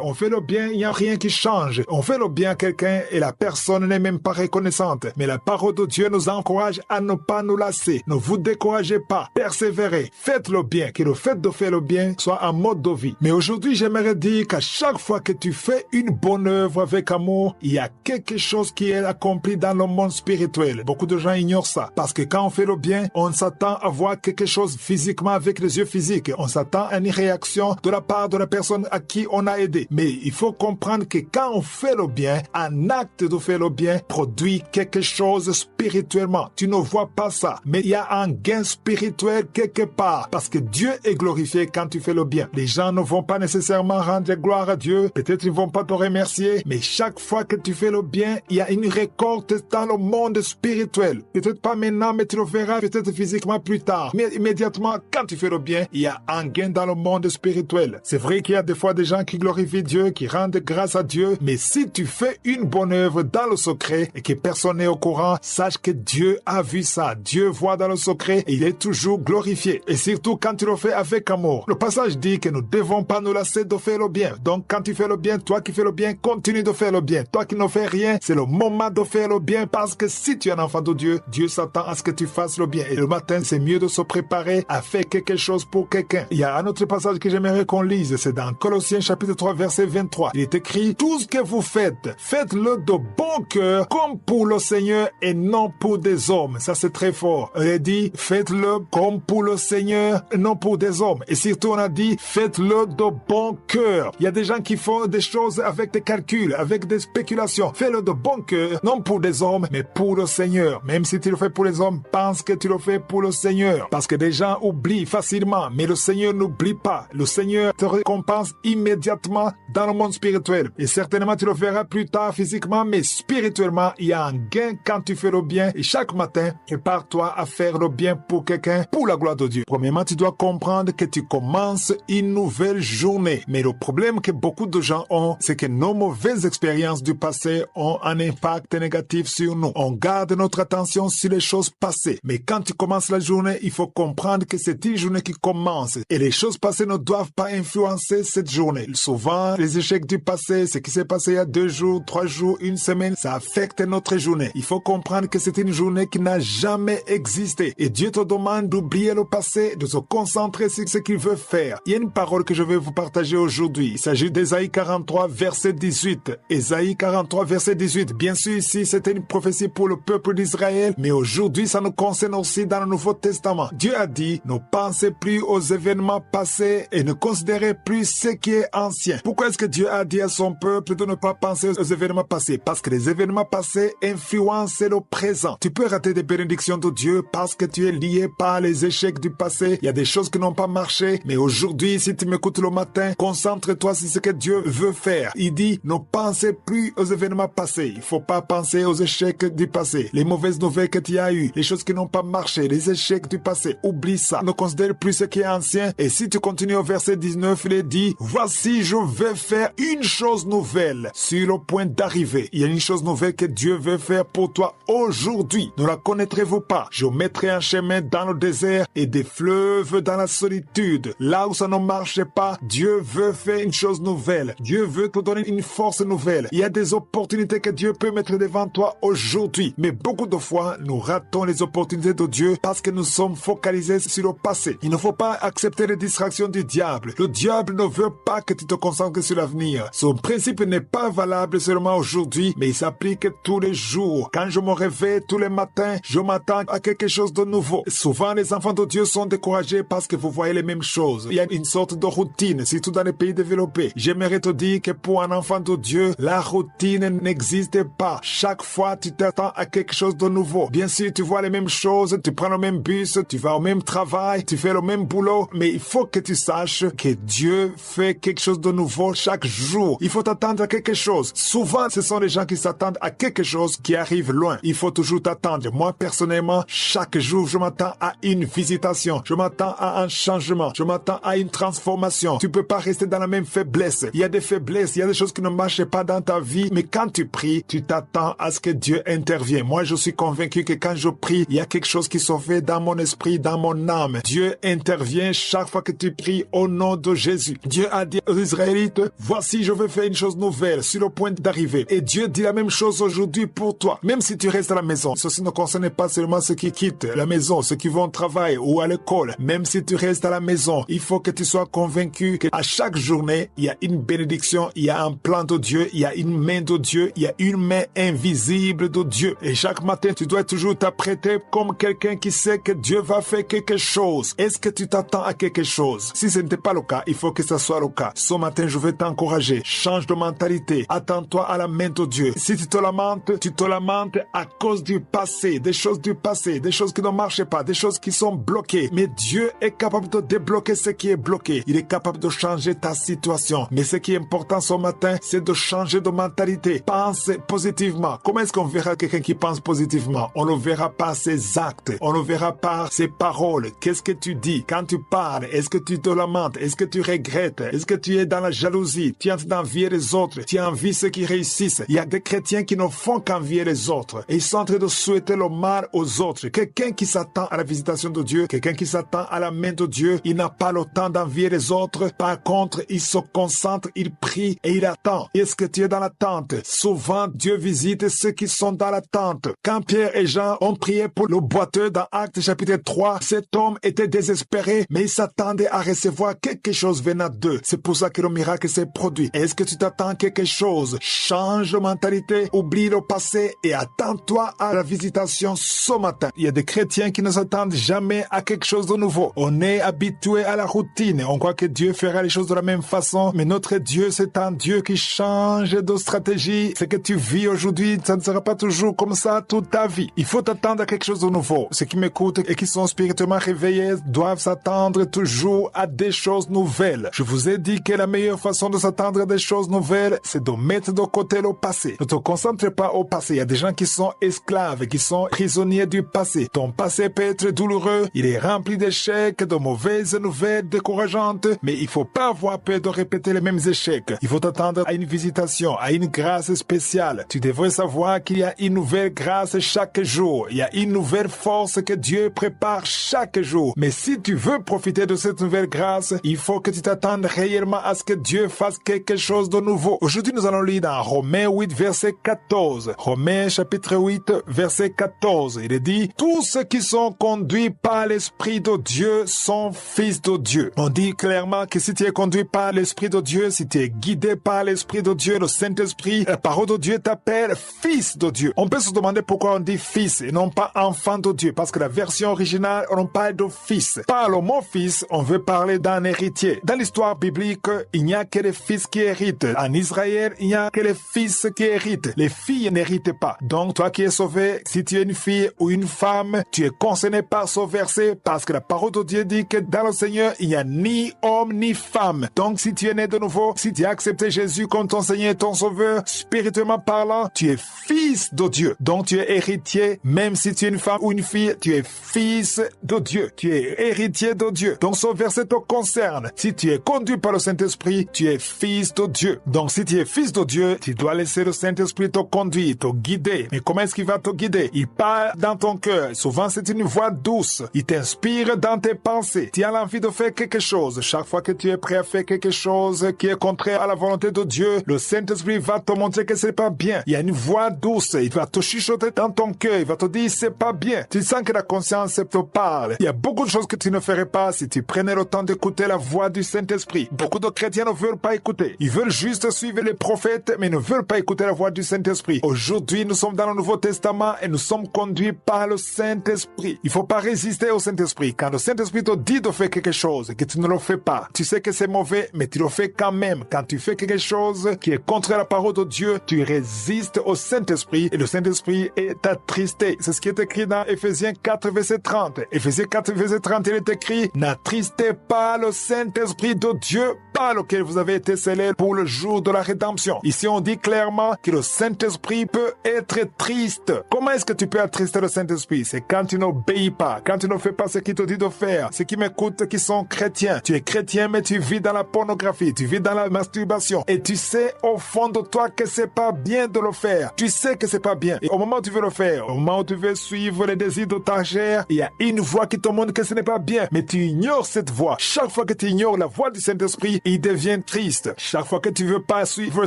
On fait le bien, il n'y a rien qui change. On fait le bien à quelqu'un et la personne n'est même pas reconnaissante. Mais la parole de Dieu nous encourage à ne pas nous lasser. Ne vous découragez pas. Persévérez. Faites le bien. Que le fait de faire le bien soit un mode de vie. Mais aujourd'hui, j'aimerais dire qu'à chaque fois que tu fais une bonne œuvre avec amour, il y a quelque chose qui est accompli dans le monde spirituel. Beaucoup de gens ignorent ça. Parce que quand on fait le bien, on s'attend à voir quelque chose physiquement avec les yeux physiques. On s'attend à une réaction de la part de la personne à qui on a aidé. Mais il faut comprendre que quand on fait le bien, un acte de faire le bien produit quelque chose spirituellement. Tu ne vois pas ça. Mais il y a un gain spirituel quelque part. Parce que Dieu est glorifié quand tu fais le bien. Les gens ne vont pas nécessairement rendre gloire à Dieu. Peut-être ils vont pas te remercier. Mais chaque fois que tu fais le bien, il y a une récolte dans le monde spirituel. Peut-être pas maintenant, mais tu le verras peut-être physiquement plus tard. Mais immédiatement, quand tu fais le bien, il y a un gain dans le monde spirituel. C'est vrai qu'il y a des fois des gens qui glorifient Dieu, qui rendent grâce à Dieu. Mais si tu fais une bonne œuvre dans le secret et que personne n'est au courant, sache que Dieu a vu ça. Dieu voit dans le secret et il est toujours glorifié. Et surtout quand tu le fais avec amour. Le passage dit que nous ne devons pas nous lasser de faire le bien. Donc quand tu fais le bien, toi qui fais le bien, continue de faire le bien. Toi qui ne fais rien, c'est le moment de faire le bien parce que si tu es un enfant de Dieu, Dieu s'attend à ce que tu fasses le bien. Et le matin, c'est mieux de se préparer à faire quelque chose pour quelqu'un. Il y a un autre passage que j'aimerais qu'on lise. C'est dans Colossiens chapitre 3, verset 23. Il est écrit, tout ce que vous faites, faites-le de bon cœur comme pour le Seigneur et non pour des hommes. Ça, c'est très fort. Il a dit, faites-le comme pour le Seigneur et non pour des hommes. Et surtout, on a dit, faites-le de bon cœur. Il y a des gens qui font des choses avec des calculs, avec des spéculations. Fais-le de bon cœur, non pour des hommes, mais pour le Seigneur. Même si tu le fais pour les hommes, pense que tu le fais pour le Seigneur. Parce que des gens oublient facilement, mais le Seigneur n'oublie pas. Le Seigneur te récompense immédiatement dans le monde spirituel. Et certainement, tu le verras plus tard physiquement, mais spirituellement, il y a un gain quand tu fais le bien. Et chaque matin, prépare-toi à faire le bien pour quelqu'un, pour la gloire de Dieu. Premièrement, tu dois comprendre que tu commences une nouvelle journée. Mais le problème que beaucoup de gens ont, c'est que nos mauvaises expériences du passé ont un impact négatif sur nous. On garde notre attention sur les choses passées. Mais quand tu commences la journée, il faut comprendre que c'est une journée qui commence. Et les choses passées ne doivent pas influencer cette journée. Souvent, les échecs du passé, ce qui s'est passé il y a 2 jours, 3 jours, une semaine, ça affecte notre journée. Il faut comprendre que c'est une journée qui n'a jamais existé. Et Dieu te demande d'oublier le passé, de se concentrer sur ce qu'il veut faire. Il y a une parole que je vais vous partager aujourd'hui. Il s'agit d'Ésaïe 43, verset 18. Ésaïe 43, verset 18. Bien sûr, ici, c'était une prophétie pour le peuple d'Israël, mais aujourd'hui, ça nous concerne aussi dans le Nouveau Testament. Dieu a dit, ne pensez plus aux événements passés et ne considérez plus ce qui est ancien. Pourquoi est-ce que Dieu a dit à son peuple de ne pas penser aux événements passés parce que les événements passés influencent le présent. Tu peux rater des bénédictions de Dieu parce que tu es lié par les échecs du passé. Il y a des choses qui n'ont pas marché, mais aujourd'hui, si tu m'écoutes le matin, concentre-toi sur ce que Dieu veut faire. Il dit, ne pensez plus aux événements passés. Il faut pas penser aux échecs du passé, les mauvaises nouvelles que tu as eues, les choses qui n'ont pas marché, les échecs du passé. Oublie ça. Ne considère plus ce qui est ancien. Et si tu continues au verset 19, il est dit, voici, je vais faire une chose nouvelle sur le point d'arriver. Il y a une chose nouvelle que Dieu veut faire pour toi aujourd'hui. Ne la connaîtrez-vous pas? Je mettrai un chemin dans le désert et des fleuves dans la solitude. Là où ça ne marche pas, Dieu veut faire une chose nouvelle. Dieu veut te donner une force nouvelle. Il y a des opportunités que Dieu peut mettre devant toi aujourd'hui. Mais beaucoup de fois, nous ratons les opportunités de Dieu parce que nous sommes focalisés sur le passé. Il ne faut pas accepter les distractions du diable. Le diable ne veut pas que tu te concentres sur l'avenir. Son principe n'est pas valable seulement aujourd'hui, mais il s'applique tous les jours. Quand je me réveille tous les matins, je m'attends à quelque chose de nouveau. Souvent, les enfants de Dieu sont découragés parce que vous voyez les mêmes choses. Il y a une sorte de routine, surtout dans les pays développés. J'aimerais te dire que pour un enfant de Dieu, la routine n'existe pas. Chaque fois, tu t'attends à quelque chose de nouveau. Bien sûr, tu vois les mêmes choses, tu prends le même bus, tu vas au même travail, tu fais le même boulot, mais il faut que tu saches que Dieu fait quelque chose de nouveau chaque jour. Il faut t'attendre à quelque chose. Souvent, ce sont les gens qui s'attendent à quelque chose qui arrive loin. Il faut toujours t'attendre. Moi, personnellement, chaque jour, je m'attends à une visitation. Je m'attends à un changement. Je m'attends à une transformation. Tu peux pas rester dans la même faiblesse. Il y a des faiblesses, il y a des choses qui ne marchent pas dans ta vie, mais quand tu pries, tu t'attends à ce que Dieu intervienne. Moi, je suis convaincu que quand je prie, il y a quelque chose qui se fait dans mon esprit, dans mon âme. Dieu intervient chaque fois que tu pries au nom de Jésus. Dieu a dit aux Israélites, voici, je vais faire une chose nouvelle sur le point d'arriver. Et Dieu dit la même chose aujourd'hui pour toi. Même si tu restes à la maison, ceci ne concerne pas seulement ceux qui quittent la maison, ceux qui vont au travail ou à l'école. Même si tu restes à la maison, il faut que tu sois convaincu qu'à chaque journée, il y a une bénédiction, il y a un plan de Dieu, il y a une main de Dieu, il y a une main invisible de Dieu. Et chaque matin, tu dois toujours t'apprêter comme quelqu'un qui sait que Dieu va faire quelque chose. Est-ce que tu t'attends à quelque chose? Si ce n'était pas le cas, il faut que ça soit le cas. Ce matin, je vais t'encourager. Change de mentalité. Attends-toi à la main de Dieu. Si tu te lamentes à cause du passé, des choses du passé, des choses qui ne marchent pas, des choses qui sont bloquées. Mais Dieu est capable de débloquer ce qui est bloqué. Il est capable de changer ta situation. Mais ce qui est important ce matin, c'est de changer de mentalité. Pense positivement. Comment est-ce qu'on verra quelqu'un qui pense positivement? On le verra par ses actes. On le verra par ses paroles. Qu'est-ce que tu dis? Quand tu parles, est-ce que tu te lamentes? Est-ce que tu regrettes? Est-ce que tu es dans la jalousie? Tu es en train d'envier les autres? Tu envies ceux qui réussissent? Il y a des chrétiens qui ne font qu'envier les autres. Et ils sont en train de souhaiter le mal aux autres. Quelqu'un qui s'attend à la visitation de Dieu, quelqu'un qui s'attend à la main de Dieu, il n'a pas le temps d'envier les autres. Par contre, il se concentre, il prie et il attend. Est-ce que tu es dans l'attente? Souvent, Dieu visite ceux qui sont dans l'attente. Quand Pierre et Jean ont prié pour le boiteux dans Actes chapitre 3, cet homme était désespéré, mais il s'attendait à recevoir quelque chose venant d'eux. C'est pour ça que le miracle s'est produit. Est-ce que tu t'attends à quelque chose? Change de mentalité, oublie le passé et attends-toi à la visitation ce matin. Il y a des chrétiens qui ne s'attendent jamais à quelque chose de nouveau. On est habitué à la routine. On croit que Dieu fera les choses de la même façon, mais notre Dieu, c'est un Dieu qui change de stratégie. Ce que tu vis aujourd'hui, ça ne sera pas toujours comme ça toute ta vie. Il faut t'attendre à quelque chose de nouveau. Ceux qui m'écoutent et qui sont spirituellement réveillés doivent s'attendre toujours à des choses nouvelles. Je vous ai dit que la meilleure façon de s'attendre à des choses nouvelles, c'est de mettre de côté le passé. Ne te concentre pas au passé. Il y a des gens qui sont esclaves, qui sont prisonniers du passé. Ton passé peut être douloureux, il est rempli d'échecs, de mauvaises nouvelles décourageantes, mais il faut pas avoir peur de répéter les mêmes échecs. Il faut t'attendre à une visitation, à une grâce spéciale. Tu devrais savoir qu'il y a une nouvelle grâce chaque jour. Il y a une nouvelle force que Dieu prépare chaque jour. Mais si tu veux profiter de cette nouvelle grâce, il faut que tu t'attendes réellement à ce que Dieu fasse quelque chose de nouveau. Aujourd'hui, nous allons lire dans Romains 8, verset 14. Romains chapitre 8, verset 14. Il est dit, tous ceux qui sont conduits par l'Esprit de Dieu sont fils de Dieu. On dit clairement que si tu es conduit par l'Esprit de Dieu, si tu es guidé par l'Esprit de Dieu, le Saint-Esprit, la parole de Dieu t'appelle fils de Dieu. On peut se demander pourquoi on dit fils et non pas enfant de Dieu, parce que la version originale, on parle de fils. Par le mot fils, on veut parler d'un héritier. Dans l'histoire biblique, il n'y a que les fils qui héritent. En Israël, il n'y a que les fils fils qui héritent. Les filles n'héritent pas. Donc, toi qui es sauvé, si tu es une fille ou une femme, tu es concerné par ce verset parce que la parole de Dieu dit que dans le Seigneur, il n'y a ni homme ni femme. Donc, si tu es né de nouveau, si tu as accepté Jésus comme ton Seigneur et ton Sauveur, spirituellement parlant, tu es fils de Dieu. Donc, tu es héritier, même si tu es une femme ou une fille, tu es fils de Dieu. Tu es héritier de Dieu. Donc, ce verset te concerne. Si tu es conduit par le Saint-Esprit, tu es fils de Dieu. Donc, si tu es fils de Dieu, tu dois laisser le Saint-Esprit te conduire, te guider. Mais comment est-ce qu'il va te guider? Il parle dans ton cœur. Souvent, c'est une voix douce. Il t'inspire dans tes pensées. Tu as l'envie de faire quelque chose. Chaque fois que tu es prêt à faire quelque chose qui est contraire à la volonté de Dieu, le Saint-Esprit va te montrer que c'est pas bien. Il y a une voix douce. Il va te chuchoter dans ton cœur. Il va te dire c'est pas bien. Tu sens que la conscience te parle. Il y a beaucoup de choses que tu ne ferais pas si tu prenais le temps d'écouter la voix du Saint-Esprit. Beaucoup de chrétiens ne veulent pas écouter. Ils veulent juste suivre les prophètes, mais ne veulent pas écouter la voix du Saint-Esprit. Aujourd'hui, nous sommes dans le Nouveau Testament et nous sommes conduits par le Saint-Esprit. Il ne faut pas résister au Saint-Esprit. Quand le Saint-Esprit te dit de faire quelque chose et que tu ne le fais pas, tu sais que c'est mauvais, mais tu le fais quand même. Quand tu fais quelque chose qui est contre la parole de Dieu, tu résistes au Saint-Esprit et le Saint-Esprit est attristé. C'est ce qui est écrit dans Éphésiens 4, verset 30. Éphésiens 4, verset 30, il est écrit « N'attristez pas le Saint-Esprit de Dieu par lequel vous avez été scellés pour le jour de la rédemption. » Ici, on dit clairement que le Saint-Esprit peut être triste. Comment est-ce que tu peux attrister le Saint-Esprit? C'est quand tu n'obéis pas, quand tu ne fais pas ce qu'il te dit de faire. Ceux qui m'écoutent qui sont chrétiens, tu es chrétien mais tu vis dans la pornographie, tu vis dans la masturbation et tu sais au fond de toi que c'est pas bien de le faire. Tu sais que c'est pas bien. Et au moment où tu veux le faire, au moment où tu veux suivre les désirs de ta chair, il y a une voix qui te montre que ce n'est pas bien, mais tu ignores cette voix. Chaque fois que tu ignores la voix du Saint-Esprit, il devient triste. Chaque fois que tu veux pas suivre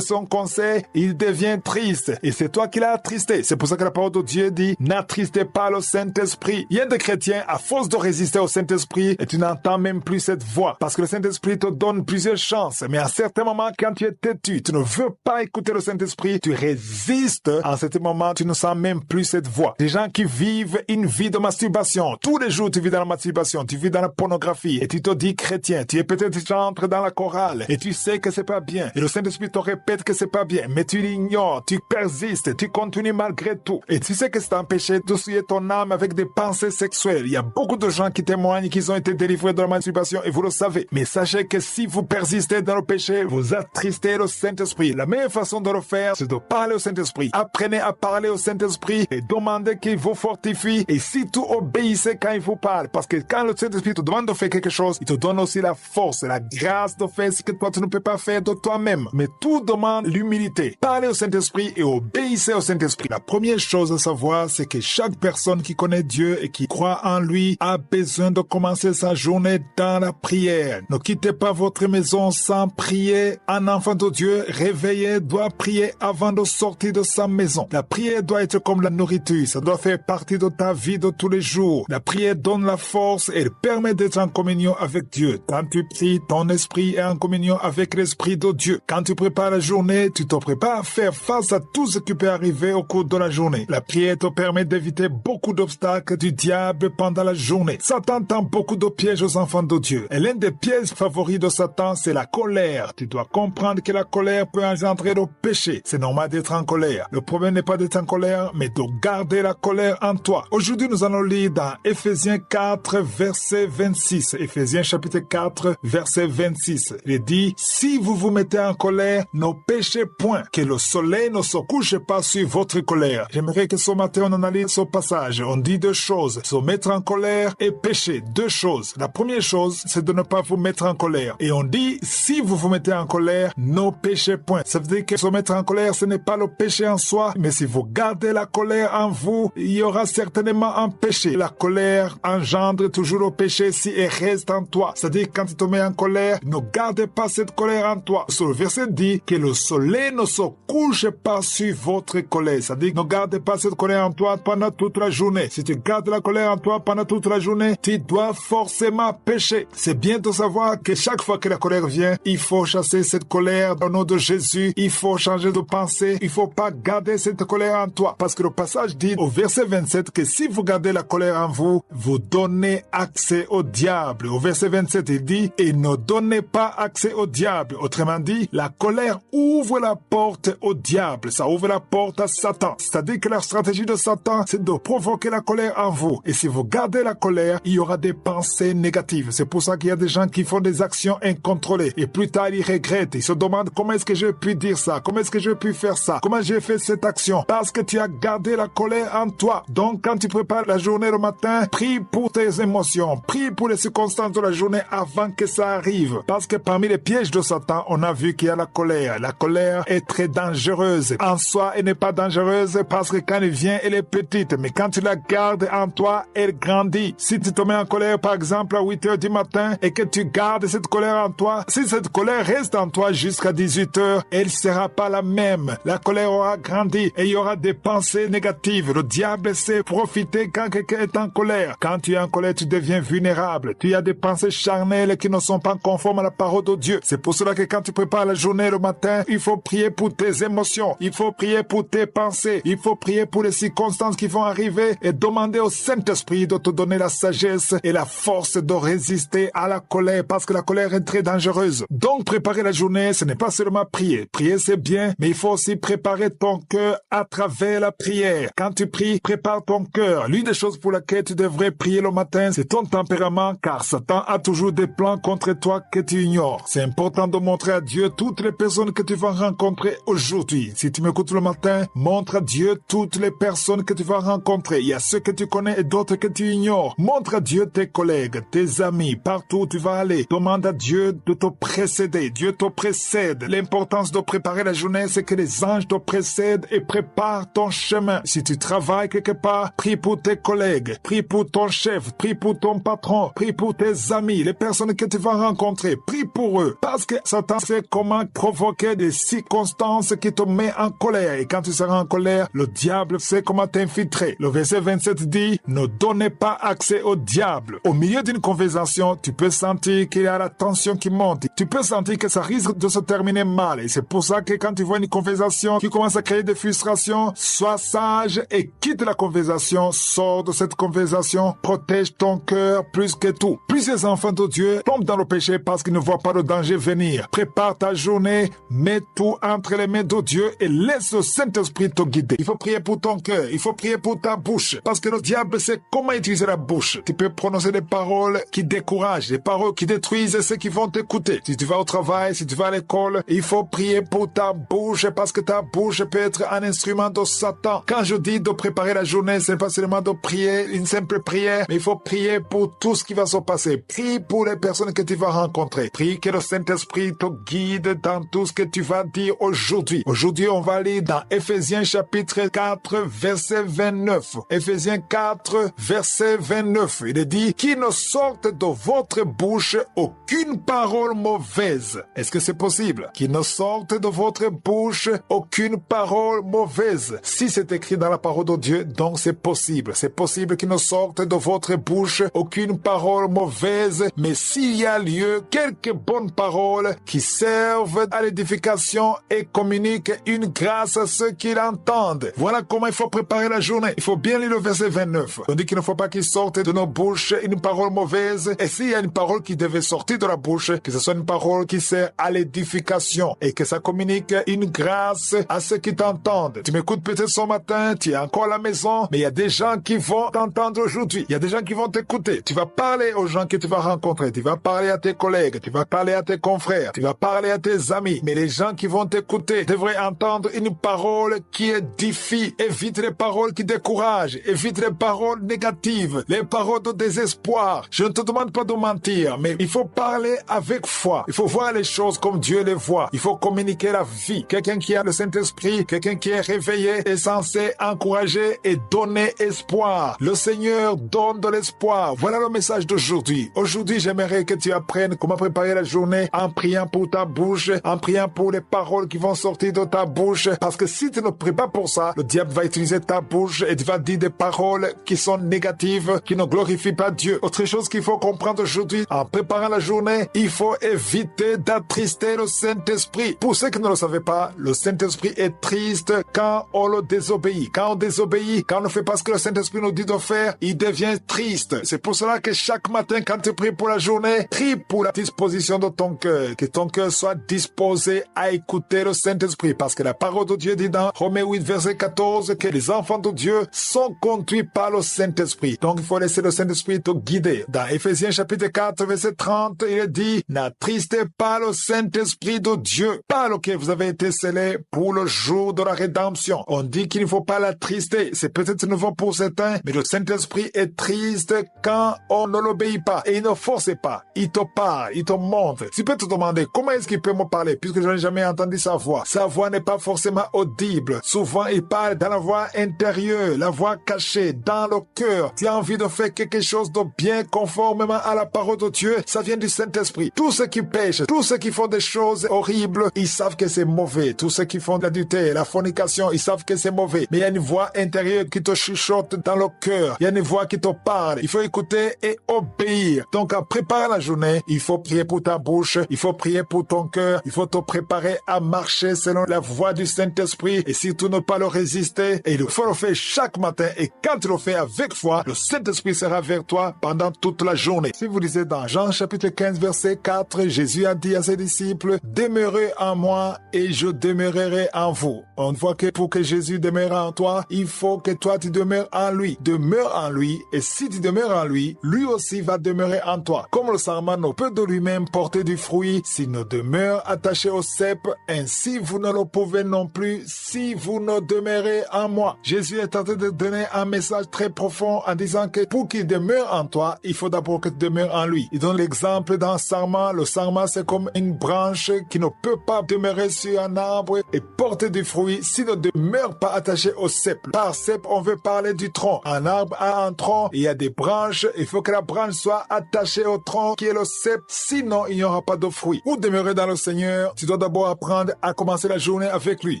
son conseil, il devient triste. Et c'est toi qui l'as attristé. C'est pour ça que la parole de Dieu dit, n'attristez pas le Saint-Esprit. Il y a des chrétiens, à force de résister au Saint-Esprit, et tu n'entends même plus cette voix. Parce que le Saint-Esprit te donne plusieurs chances. Mais à certains moments, quand tu es têtu, tu ne veux pas écouter le Saint-Esprit, tu résistes. En ce moment, tu ne sens même plus cette voix. Des gens qui vivent une vie de masturbation. Tous les jours, tu vis dans la masturbation, tu vis dans la pornographie, et tu te dis chrétien. Tu es peut-être rentré dans la chorale, et tu sais que c'est pas bien. Et le Saint-Esprit te répète que c'est pas bien, mais tu l'ignores, tu persistes, tu continues malgré tout. Et tu sais que c'est un péché de souiller ton âme avec des pensées sexuelles. Il y a beaucoup de gens qui témoignent qu'ils ont été délivrés de la masturbation et vous le savez. Mais sachez que si vous persistez dans le péché, vous attristez le Saint-Esprit. La meilleure façon de le faire, c'est de parler au Saint-Esprit. Apprenez à parler au Saint-Esprit et demandez qu'il vous fortifie et surtout obéissez quand il vous parle. Parce que quand le Saint-Esprit te demande de faire quelque chose, il te donne aussi la force, la grâce de faire ce que toi tu ne peux pas faire de toi-même. Mais tout demande l'humilité. Parlez au Saint-Esprit et obéissez au Saint-Esprit. La première chose à savoir, c'est que chaque personne qui connaît Dieu et qui croit en lui a besoin de commencer sa journée dans la prière. Ne quittez pas votre maison sans prier. Un enfant de Dieu réveillé doit prier avant de sortir de sa maison. La prière doit être comme la nourriture. Ça doit faire partie de ta vie de tous les jours. La prière donne la force et permet d'être en communion avec Dieu. Quand tu pries, ton esprit est en communion avec l'Esprit de Dieu. Quand tu prépares la journée, tu te prépares à faire face à tout ce qui peut arriver au cours de la journée. La prière te permet d'éviter beaucoup d'obstacles du diable pendant la journée. Satan tend beaucoup de pièges aux enfants de Dieu. Et l'un des pièges favoris de Satan, c'est la colère. Tu dois comprendre que la colère peut engendrer le péché. C'est normal d'être en colère. Le problème n'est pas d'être en colère, mais de garder la colère en toi. Aujourd'hui, nous allons lire dans Éphésiens 4, verset 26. Éphésiens chapitre 4, verset 26. Il dit, si vous vous mettez en colère, ne péchez point, que le soleil ne se couche pas sur votre colère. J'aimerais que ce matin on analyse ce passage. On dit deux choses, se mettre en colère et pécher. Deux choses. La première chose, c'est de ne pas vous mettre en colère. Et on dit, si vous vous mettez en colère, ne péchez point. Ça veut dire que se mettre en colère, ce n'est pas le péché en soi, mais si vous gardez la colère en vous, il y aura certainement un péché. La colère engendre toujours le péché si elle reste en toi. C'est-à-dire quand tu te mets en colère, ne gardez pas cette colère en toi. Ce verset dit que le soleil ne se couche pas sur votre colère. C'est-à-dire ne gardez pas cette colère en toi pendant toute la journée. Si tu gardes la colère en toi pendant toute la journée, tu dois forcément pécher. C'est bien de savoir que chaque fois que la colère vient, il faut chasser cette colère au nom de Jésus. Il faut changer de pensée. Il faut pas garder cette colère en toi. Parce que le passage dit au verset 27 que si vous gardez la colère en vous, vous donnez accès au diable. Au verset 27, il dit, et ne donnez pas accès au diable. Autrement dit, la colère ouvre la porte au diable. Ça ouvre la porte à Satan. C'est-à-dire que la stratégie de Satan, c'est de provoquer la colère en vous. Et si vous gardez la colère, il y aura des pensées négatives. C'est pour ça qu'il y a des gens qui font des actions incontrôlées. Et plus tard, ils regrettent. Ils se demandent comment est-ce que j'ai pu dire ça? Comment est-ce que j'ai pu faire ça? Comment j'ai fait cette action? Parce que tu as gardé la colère en toi. Donc, quand tu prépares la journée le matin, prie pour tes émotions. Prie pour les circonstances de la journée avant que ça arrive. Parce que parmi les pièges de Satan, on a vu qu'il y a la colère. La colère est très dangereuse. En soi, elle n'est pas dangereuse parce que quand elle vient, elle est petite. Mais quand tu la gardes en toi, elle grandit. Si tu te mets en colère, par exemple, à 8 heures du matin et que tu gardes cette colère en toi, si cette colère reste en toi jusqu'à 18 heures, elle sera pas la même. La colère aura grandi et il y aura des pensées négatives. Le diable sait profiter quand quelqu'un est en colère. Quand tu es en colère, tu deviens vulnérable. Tu as des pensées charnelles qui ne sont pas conformes à la parole de Dieu. C'est pour cela que quand tu prépares la journée le matin, il faut prier pour tes émotions. Il faut prier pour tes pensées. Il faut prier pour les circonstances qui vont arriver et demander au Saint-Esprit de te donner la sagesse et la force de résister à la colère parce que la colère est très dangereuse. Donc, préparer la journée, ce n'est pas seulement prier. Prier, c'est bien, mais il faut aussi préparer ton cœur à travers la prière. Quand tu pries, prépare ton cœur. L'une des choses pour laquelle tu devrais prier le matin, c'est ton tempérament, car Satan a toujours des plans contre toi que tu ignores. C'est important de montrer à Dieu toutes les personnes que tu vas rencontrer aujourd'hui. Si tu m'écoutes le matin, montre à Dieu toutes les personnes que tu vas rencontrer. Il y a ceux que tu connais et d'autres que tu ignores. Montre à Dieu tes collègues, tes amis, partout où tu vas aller. Demande à Dieu de te précéder. Dieu te précède. L'importance de préparer la journée, c'est que les anges te précèdent et préparent ton chemin. Si tu travailles quelque part, prie pour tes collègues, prie pour ton chef, prie pour ton patron, prie pour tes amis, les personnes que tu vas rencontrer. Prie pour eux. Parce que Satan sait comment provoquer des circonstances qui te mettent en colère. Et quand tu seras en colère, le diable sait comment t'infiltrer. Le verset 27 dit, ne donnez pas accès au diable. Au milieu d'une conversation, tu peux sentir qu'il y a la tension qui monte. Tu peux sentir que ça risque de se terminer mal. Et c'est pour ça que quand tu vois une conversation qui commence à créer des frustrations, sois sage et quitte la conversation. Sors de cette conversation. Protège ton cœur plus que tout. Plusieurs enfants de Dieu tombent dans le péché parce qu'ils ne voient pas le danger venir. Prépare ta journée, mets tout entre les mains de Dieu et laisse le Saint-Esprit te guider. Il faut prier pour ton cœur, il faut prier pour ta bouche, parce que le diable sait comment utiliser la bouche. Tu peux prononcer des paroles qui découragent, des paroles qui détruisent ceux qui vont t'écouter. Si tu vas au travail, si tu vas à l'école, il faut prier pour ta bouche, parce que ta bouche peut être un instrument de Satan. Quand je dis de préparer la journée, c'est pas seulement de prier, une simple prière, mais il faut prier pour tout ce qui va se passer. Prie pour les personnes que tu vas rencontrer. Prie que le Saint-Esprit te guide dans tout ce que tu vas dire aujourd'hui. Aujourd'hui, on va lire dans Éphésiens chapitre 4, verset 29. Éphésiens 4, verset 29. Il est dit, qu'il ne sorte de votre bouche aucune parole mauvaise. Est-ce que c'est possible? Qu'il ne sorte de votre bouche aucune parole mauvaise. Si c'est écrit dans la parole de Dieu, donc c'est possible. C'est possible qu'il ne sorte de votre bouche aucune parole mauvaise, mais s'il y a lieu, quelques bonnes paroles qui servent à l'édification et communiquent une grâce à ceux qui l'entendent. Voilà comment il faut préparer la journée. Il faut bien lire le verset 29. On dit qu'il ne faut pas qu'il sorte de nos bouches une parole mauvaise. Et s'il y a une parole qui devait sortir de la bouche, que ce soit une parole qui sert à l'édification et que ça communique une grâce à ceux qui t'entendent. Tu m'écoutes peut-être ce matin, tu es encore à la maison, mais il y a des gens qui vont t'entendre aujourd'hui. Il y a des gens qui vont t'écouter. Tu vas parler aux gens que tu vas rencontrer. Tu vas parler à tes collègues. Tu vas parler à tes confrères. Tu vas parler à tes amis. Mais les gens qui vont t'écouter devraient entendre une parole qui édifie. Évite les paroles qui découragent. Évite les paroles négatives. Les paroles de désespoir. Je ne te demande pas de mentir, mais il faut parler avec foi. Il faut voir les choses comme Dieu les voit. Il faut communiquer la vie. Quelqu'un qui a le Saint-Esprit, quelqu'un qui est réveillé est censé encourager et donner espoir. Le Seigneur donne de l'espoir. Voilà le message d'aujourd'hui. Aujourd'hui, j'aimerais que tu apprennes comment préparer la journée en priant pour ta bouche, en priant pour les paroles qui vont sortir de ta bouche. Parce que si tu ne pries pas pour ça, le diable va utiliser ta bouche et tu vas dire des paroles qui sont négatives, qui ne glorifient pas Dieu. Autre chose qu'il faut comprendre aujourd'hui, en préparant la journée, il faut éviter d'attrister le Saint-Esprit. Pour ceux qui ne le savaient pas, le Saint-Esprit est triste quand on le désobéit. Quand on désobéit, quand on ne fait pas ce que le Saint-Esprit nous dit de faire, il devient triste. C'est pour cela que chaque matin, quand tu pries pour la journée, prie pour la disposition disposition de ton cœur, que ton cœur soit disposé à écouter le Saint-Esprit, parce que la parole de Dieu dit dans Romains 8, verset 14, que les enfants de Dieu sont conduits par le Saint-Esprit. Donc il faut laisser le Saint-Esprit te guider. Dans Éphésiens chapitre 4, verset 30, il est dit, n'attristez pas le Saint-Esprit de Dieu, par lequel vous avez été scellés pour le jour de la rédemption. On dit qu'il ne faut pas l'attrister. C'est peut-être nouveau pour certains, mais le Saint-Esprit est triste quand on ne l'obéit pas. Et il ne force pas. Il te parle, il te montre. Tu peux te demander, comment est-ce qu'il peut me parler, puisque je n'ai jamais entendu sa voix. Sa voix n'est pas forcément audible. Souvent, il parle dans la voix intérieure, la voix cachée, dans le cœur. Tu as envie de faire quelque chose de bien conformément à la parole de Dieu, ça vient du Saint-Esprit. Tous ceux qui pêchent, tous ceux qui font des choses horribles, ils savent que c'est mauvais. Tous ceux qui font de l'adultère, la fornication, ils savent que c'est mauvais. Mais il y a une voix intérieure qui te chuchote dans le cœur. Il y a une voix qui te parle. Il faut écouter et obéir. Donc, en préparant la journée, il faut prier pour ta bouche, il faut prier pour ton cœur, il faut te préparer à marcher selon la voix du Saint-Esprit et surtout ne pas le résister. Et il faut le faire chaque matin. Et quand tu le fais avec foi, le Saint-Esprit sera vers toi pendant toute la journée. Si vous lisez dans Jean chapitre 15, verset 4, Jésus a dit à ses disciples, demeurez en moi et je demeurerai en vous. On voit que pour que Jésus demeure en toi, il faut que toi tu demeures en lui. Demeure en lui et si tu demeures en lui, lui aussi va demeurer en toi. Comme le sarment ne peut de lui-même porter du fruit s'il ne demeure attaché au cep, ainsi vous ne le pouvez non plus si vous ne demeurez en moi. Jésus est en train de donner un message très profond en disant que pour qu'il demeure en toi, il faut d'abord que tu demeures en lui. Il donne l'exemple d'un sarment. Le sarment, c'est comme une branche qui ne peut pas demeurer sur un arbre et porter du fruit s'il ne demeure pas attaché au cep. Par cep, on veut parler du tronc. Un arbre a un tronc, il y a des branches, il faut que la branche soit attachée au tronc qui est le cep, sinon il n'y aura pas de fruit. Pour demeurer dans le Seigneur, tu dois d'abord apprendre à commencer la journée avec lui.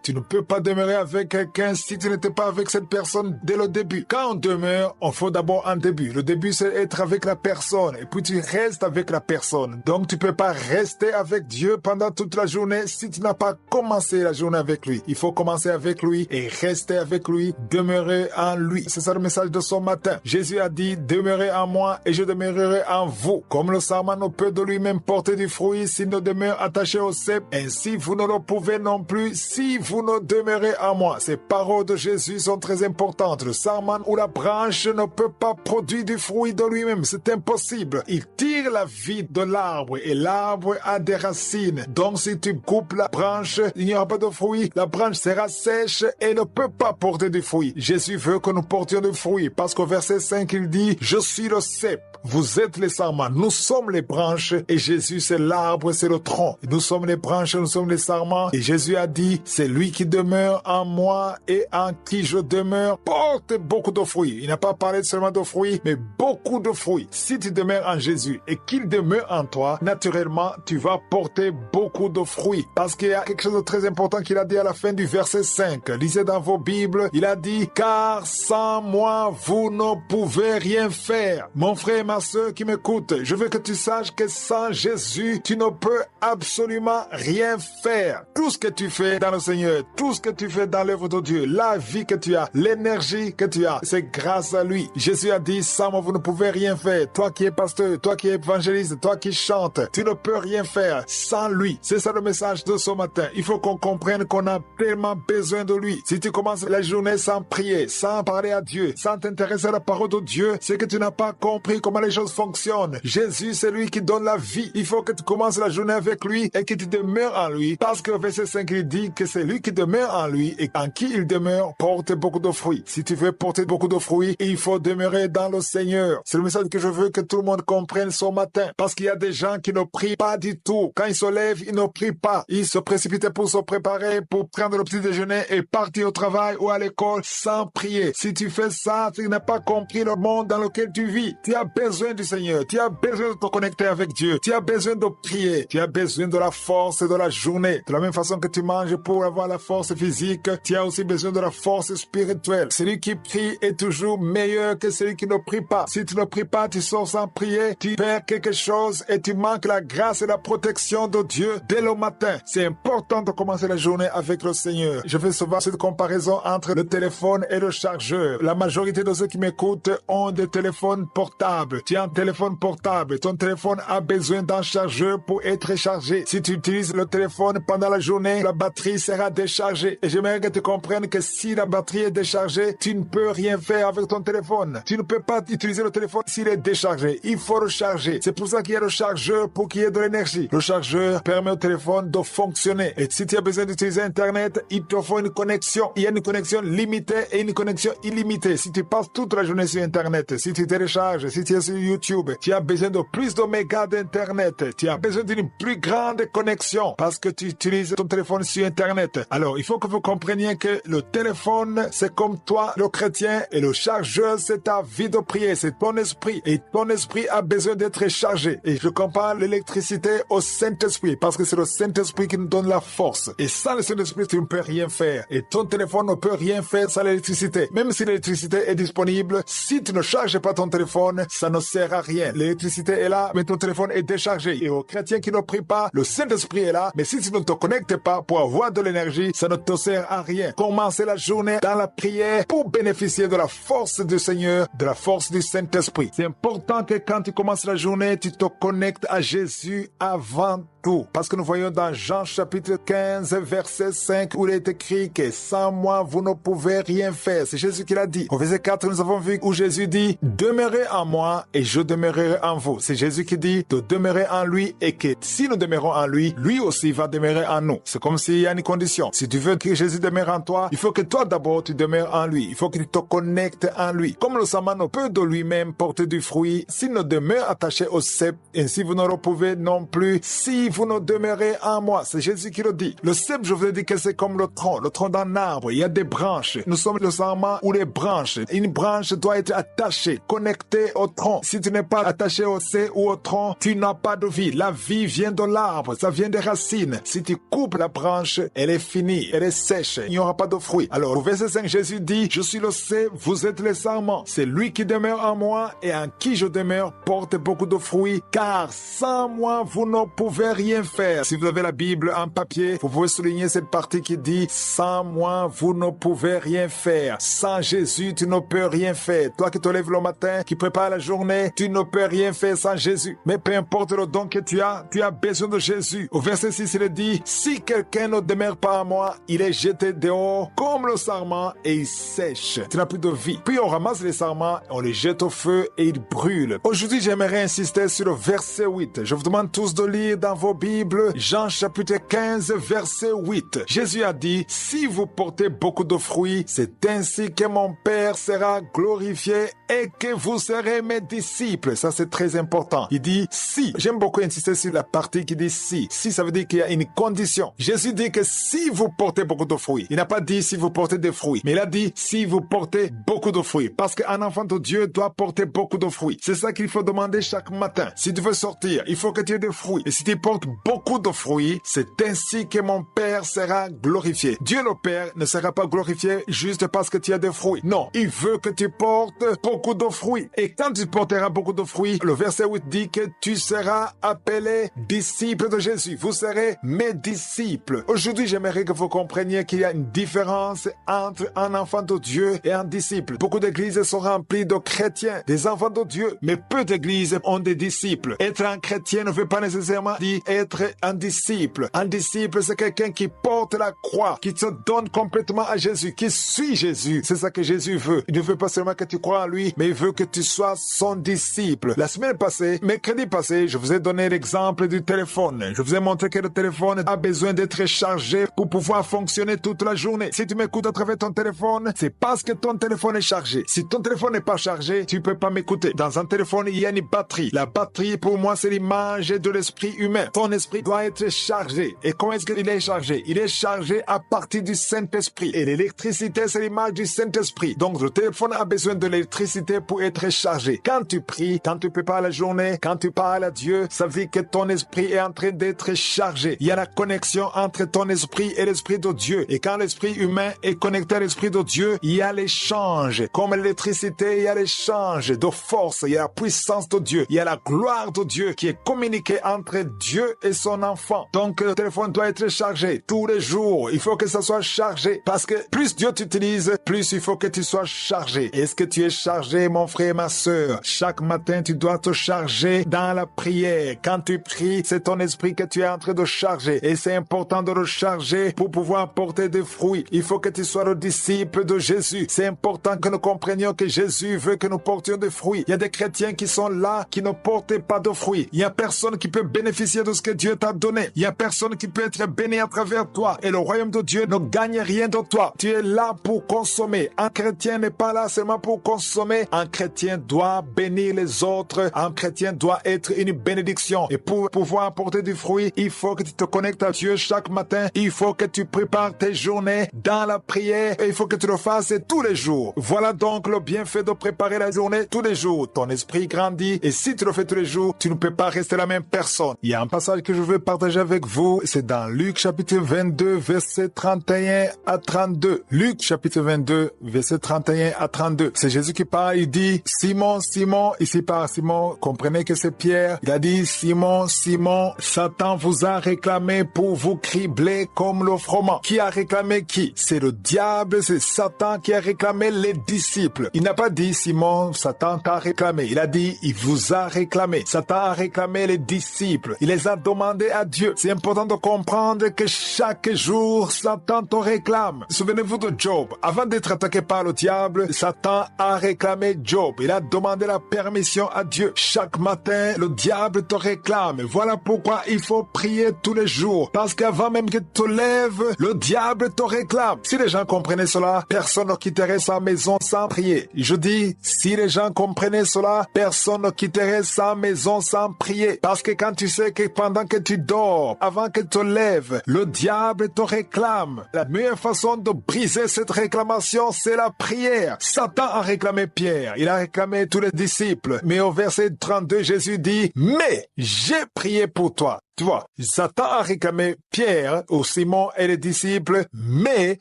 Tu ne peux pas demeurer avec quelqu'un si tu n'étais pas avec cette personne dès le début. Quand on demeure, on faut d'abord un début. Le début, c'est être avec la personne et puis tu restes avec la personne. Donc tu peux pas rester avec Dieu pendant toute la journée si tu n'as pas commencé la journée avec lui. Il faut commencer avec lui et rester avec lui, demeurer en lui. C'est ça le message de ce matin. Jésus a dit, demeurez en moi et je demeurerai en vous. Comme le sarment ne peut de lui-même porter du fruit s'il ne demeure attaché au cep, ainsi vous ne le pouvez non plus si vous ne demeurez en moi. Ces paroles de Jésus sont très importantes. Le sarment ou la branche ne peut pas produire du fruit de lui-même. C'est impossible. Il tire la vie de l'arbre et l'arbre a des racines. Donc si tu coupes la branche, il n'y aura pas de fruit. La branche sera sèche et ne peut pas porter du fruit. Jésus veut que nous portions du fruit parce qu'au verset 5, il dit, je suis le cep. Vous êtes les sarments, nous sommes les branches et Jésus c'est l'arbre, c'est le tronc. Nous sommes les branches, nous sommes les sarments et Jésus a dit, c'est lui qui demeure en moi et en qui je demeure, porte beaucoup de fruits. Il n'a pas parlé seulement de fruits, mais beaucoup de fruits. Si tu demeures en Jésus et qu'il demeure en toi, naturellement, tu vas porter beaucoup de fruits. Parce qu'il y a quelque chose de très important qu'il a dit à la fin du verset 5. Lisez dans vos Bibles, il a dit, car sans moi, vous ne pouvez rien faire. Mon frère, ma sœur qui m'écoute, je veux que tu saches que sans Jésus, tu ne peux absolument rien faire. Tout ce que tu fais dans le Seigneur, tout ce que tu fais dans l'œuvre de Dieu, la vie que tu as, l'énergie que tu as, c'est grâce à lui. Jésus a dit, sans moi, vous ne pouvez rien faire. Toi qui es pasteur, toi qui es évangéliste, toi qui chantes, tu ne peux rien faire sans lui. C'est ça le message de ce matin. Il faut qu'on comprenne qu'on a tellement besoin de lui. Si tu commences la journée sans prier, sans parler à Dieu, sans t'intéresser à la parole de Dieu, c'est que tu n'as pas compris comment les choses fonctionnent. Jésus, c'est lui qui donne la vie. Il faut que tu commences la journée avec lui et que tu demeures en lui. Parce que le verset 5, il dit que c'est lui qui demeure en lui et en qui il demeure porte beaucoup de fruits. Si tu veux porter beaucoup de fruits, il faut demeurer dans le Seigneur. C'est le message que je veux que tout le monde comprenne ce matin. Parce qu'il y a des gens qui ne prient pas du tout. Quand ils se lèvent, ils ne prient pas. Ils se précipitent pour se préparer, pour prendre le petit déjeuner et partir au travail ou à l'école sans prier. Si tu fais ça, tu n'as pas compris le monde dans lequel tu vis. Tu as besoin du Seigneur. Tu as besoin de te connecter avec Dieu. Tu as besoin de prier. Tu as besoin de la force de la journée. De la même façon que tu manges pour avoir la force physique, tu as aussi besoin de la force spirituelle. Celui qui prie est toujours meilleur que celui qui ne prie pas. Si tu ne pries pas, tu sors sans prier, tu perds quelque chose et tu manques la grâce et la protection de Dieu dès le matin. C'est important de commencer la journée avec le Seigneur. Je fais souvent cette comparaison entre le téléphone et le chargeur. La majorité de ceux qui m'écoutent ont des téléphones portables. Tu as un téléphone portable. Ton téléphone a besoin d'un chargeur pour être chargé. Si tu utilises le téléphone pendant la journée, la batterie sera déchargée. Et j'aimerais que tu comprennes que si la batterie est déchargée, tu ne peux rien faire avec ton téléphone. Tu ne peux pas utiliser le téléphone s'il est déchargé. Il faut recharger. C'est pour ça qu'il y a le chargeur pour qu'il y ait de l'énergie. Le chargeur permet au téléphone de fonctionner. Et si tu as besoin d'utiliser Internet, il te faut une connexion. Il y a une connexion limitée et une connexion illimitée. Si tu passes toute la journée sur Internet, si tu télécharges, si tu es sur YouTube, tu as besoin de plus de mégas d'Internet. Tu as besoin d'une plus grande connexion parce que tu utilises ton téléphone sur Internet. Alors, il faut que vous compreniez que le téléphone, c'est comme toi, le chrétien, et le chargeur, c'est ta vie de prière, c'est ton esprit. Et ton esprit a besoin d'être chargé. Et je compare l'électricité au Saint-Esprit parce que c'est le Saint-Esprit qui nous donne la force. Et sans le Saint-Esprit, tu ne peux rien faire. Et ton téléphone ne peut rien faire sans l'électricité. Même si l'électricité est disponible, si tu ne charges pas ton téléphone, ça ne sert à rien. L'électricité est là, mais ton téléphone est déchargé. Et aux chrétiens qui ne prient pas, le Saint-Esprit est là, mais si tu ne te connectes pas pour avoir de l'énergie, ça ne te sert à rien. Commencez la journée dans la prière pour bénéficier de la force du Seigneur, de la force du Saint-Esprit. C'est important que quand tu commences la journée, tu te connectes à Jésus avant tout. Parce que nous voyons dans Jean chapitre 15, verset 5, où il est écrit que sans moi, vous ne pouvez rien faire. C'est Jésus qui l'a dit. Au verset 4, nous avons vu où Jésus dit, demeurez en moi et je demeurerai en vous. C'est Jésus qui dit de demeurer en lui et que si nous demeurons en lui, lui aussi va demeurer en nous. C'est comme s'il y a une condition. Si tu veux que Jésus demeure en toi, il faut que toi d'abord tu demeures en lui. Il faut que tu te connectes en lui. Comme le sarment ne peut de lui-même porter du fruit, s'il ne demeure attaché au cep, ainsi vous ne le pouvez non plus si vous ne demeurez en moi. C'est Jésus qui le dit. Le cep, je vous ai dit que c'est comme le tronc d'un arbre. Il y a des branches. Nous sommes le sarment ou les branches. Une branche doit être attachée, connectée au tronc. Si tu n'es pas attaché au cep ou au tronc, tu n'as pas de vie. La vie vient de l'arbre, ça vient des racines. Si tu coupes la branche, elle est finie, elle est sèche, il n'y aura pas de fruit. Alors, au verset 5, Jésus dit, je suis le cep, vous êtes les sarments. C'est lui qui demeure en moi et en qui je demeure porte beaucoup de fruits, car sans moi, vous ne pouvez rien faire. Si vous avez la Bible en papier, vous pouvez souligner cette partie qui dit, sans moi, vous ne pouvez rien faire. Sans Jésus, tu ne peux rien faire. Toi qui te lèves le matin, qui prépare la journée, tu ne peux rien faire sans Jésus. Mais peu importe le don que tu as besoin de Jésus. Au verset 6, il dit, si quelqu'un ne demeure pas en moi, il est jeté dehors comme le sarment et il sèche. Tu n'as plus de vie. Puis on ramasse les sarments, on les jette au feu et ils brûlent. Aujourd'hui, j'aimerais insister sur le verset 8. Je vous demande tous de lire dans vos Bibles Jean chapitre 15, verset 8. Jésus a dit, si vous portez beaucoup de fruits, c'est ainsi que mon Père sera glorifié et que vous serez mes disciples. Ça, c'est très important. Il dit si. J'aime beaucoup insister sur la partie qui dit si. Si, ça veut dire qu'il y a une condition. Jésus dit que si vous portez beaucoup de fruits, il n'a pas dit si vous portez des fruits, mais il a dit si vous portez beaucoup de fruits. Parce qu'un enfant de Dieu doit porter beaucoup de fruits. C'est ça qu'il faut demander chaque matin. Si tu veux sortir, il faut que tu aies des fruits. Et si tu portes beaucoup de fruits, c'est ainsi que mon Père sera glorifié. Dieu le Père ne sera pas glorifié juste parce que tu as des fruits. Non, il veut que tu portes beaucoup de fruits. Et quand tu porteras beaucoup de fruits, le verset 8 dit que tu seras appelé disciple de Jésus. Vous serez mes disciples. Aujourd'hui, j'aimerais que vous compreniez qu'il y a une différence entre un enfant de Dieu et un disciple. Beaucoup d'églises sont remplies de chrétiens, des enfants de Dieu, mais peu d'églises ont des disciples. Être un chrétien ne veut pas nécessairement dire être un disciple. Un disciple, c'est quelqu'un qui porte la croix, qui se donne complètement à Jésus, qui suit Jésus. C'est ça que Jésus veut. Il ne veut pas seulement que tu crois en lui, mais il veut que tu sois son disciple. La semaine passée, mercredi passé, je vous ai donné l'exemple du téléphone. Je vous ai montré que le téléphone a besoin d'être chargé pour pouvoir fonctionner toute la journée. Si tu m'écoutes à travers ton téléphone, c'est parce que ton téléphone est chargé. Si ton téléphone n'est pas chargé, tu peux pas m'écouter. Dans un téléphone, il y a une batterie. La batterie, pour moi, c'est l'image de l'esprit humain. Ton esprit doit être chargé. Et comment est-ce qu'il est chargé? Il est chargé à partir du Saint-Esprit. Et l'électricité, c'est l'image du Saint-Esprit. Donc, le téléphone a besoin de l'électricité pour être chargé. Quand tu pries, quand tu prépares la journée, quand tu parles à Dieu, ça veut dire que ton esprit est en train d'être chargé. Il y a la connexion entre ton esprit et l'esprit de Dieu. Et quand l'esprit humain est connecté à l'esprit de Dieu, il y a l'échange. Comme l'électricité, il y a l'échange de force. Il y a la puissance de Dieu. Il y a la gloire de Dieu qui est communiquée entre Dieu et son enfant. Donc, le téléphone doit être chargé tous les jours. Il faut que ça soit chargé. Parce que plus Dieu t'utilise, plus il faut que tu sois chargé. Est-ce que tu es chargé charger, mon frère et ma sœur. Chaque matin, tu dois te charger dans la prière. Quand tu pries, c'est ton esprit que tu es en train de charger. Et c'est important de le charger pour pouvoir porter des fruits. Il faut que tu sois le disciple de Jésus. C'est important que nous comprenions que Jésus veut que nous portions des fruits. Il y a des chrétiens qui sont là, qui ne portent pas de fruits. Il y a personne qui peut bénéficier de ce que Dieu t'a donné. Il y a personne qui peut être béni à travers toi. Et le royaume de Dieu ne gagne rien de toi. Tu es là pour consommer. Un chrétien n'est pas là seulement pour consommer. Un chrétien doit bénir les autres. Un chrétien doit être une bénédiction. Et pour pouvoir apporter du fruit, il faut que tu te connectes à Dieu chaque matin. Il faut que tu prépares tes journées dans la prière. Et il faut que tu le fasses tous les jours. Voilà donc le bienfait de préparer la journée tous les jours. Ton esprit grandit. Et si tu le fais tous les jours, tu ne peux pas rester la même personne. Il y a un passage que je veux partager avec vous. C'est dans Luc chapitre 22, verset 31 à 32. Luc chapitre 22, verset 31 à 32. C'est Jésus qui parle. Il dit, Simon, Simon, ici par Simon, comprenez que c'est Pierre. Il a dit, Simon, Simon, Satan vous a réclamé pour vous cribler comme le froment. Qui a réclamé qui? C'est le diable, c'est Satan qui a réclamé les disciples. Il n'a pas dit, Simon, Satan t'a réclamé. Il a dit, il vous a réclamé. Satan a réclamé les disciples. Il les a demandés à Dieu. C'est important de comprendre que chaque jour, Satan te réclame. Souvenez-vous de Job. Avant d'être attaqué par le diable, Satan a réclamé Job. Il a demandé la permission à Dieu. Chaque matin, le diable te réclame. Voilà pourquoi il faut prier tous les jours. Parce qu'avant même que tu te lèves, le diable te réclame. Si les gens comprenaient cela, personne ne quitterait sa maison sans prier. Je dis, si les gens comprenaient cela, personne ne quitterait sa maison sans prier. Parce que quand tu sais que pendant que tu dors, avant que tu te lèves, le diable te réclame. La meilleure façon de briser cette réclamation, c'est la prière. Satan a réclamé Pierre. Il a réclamé tous les disciples. Mais au verset 32, Jésus dit, mais j'ai prié pour toi. Tu vois, Satan a réclamé Pierre ou Simon et les disciples, mais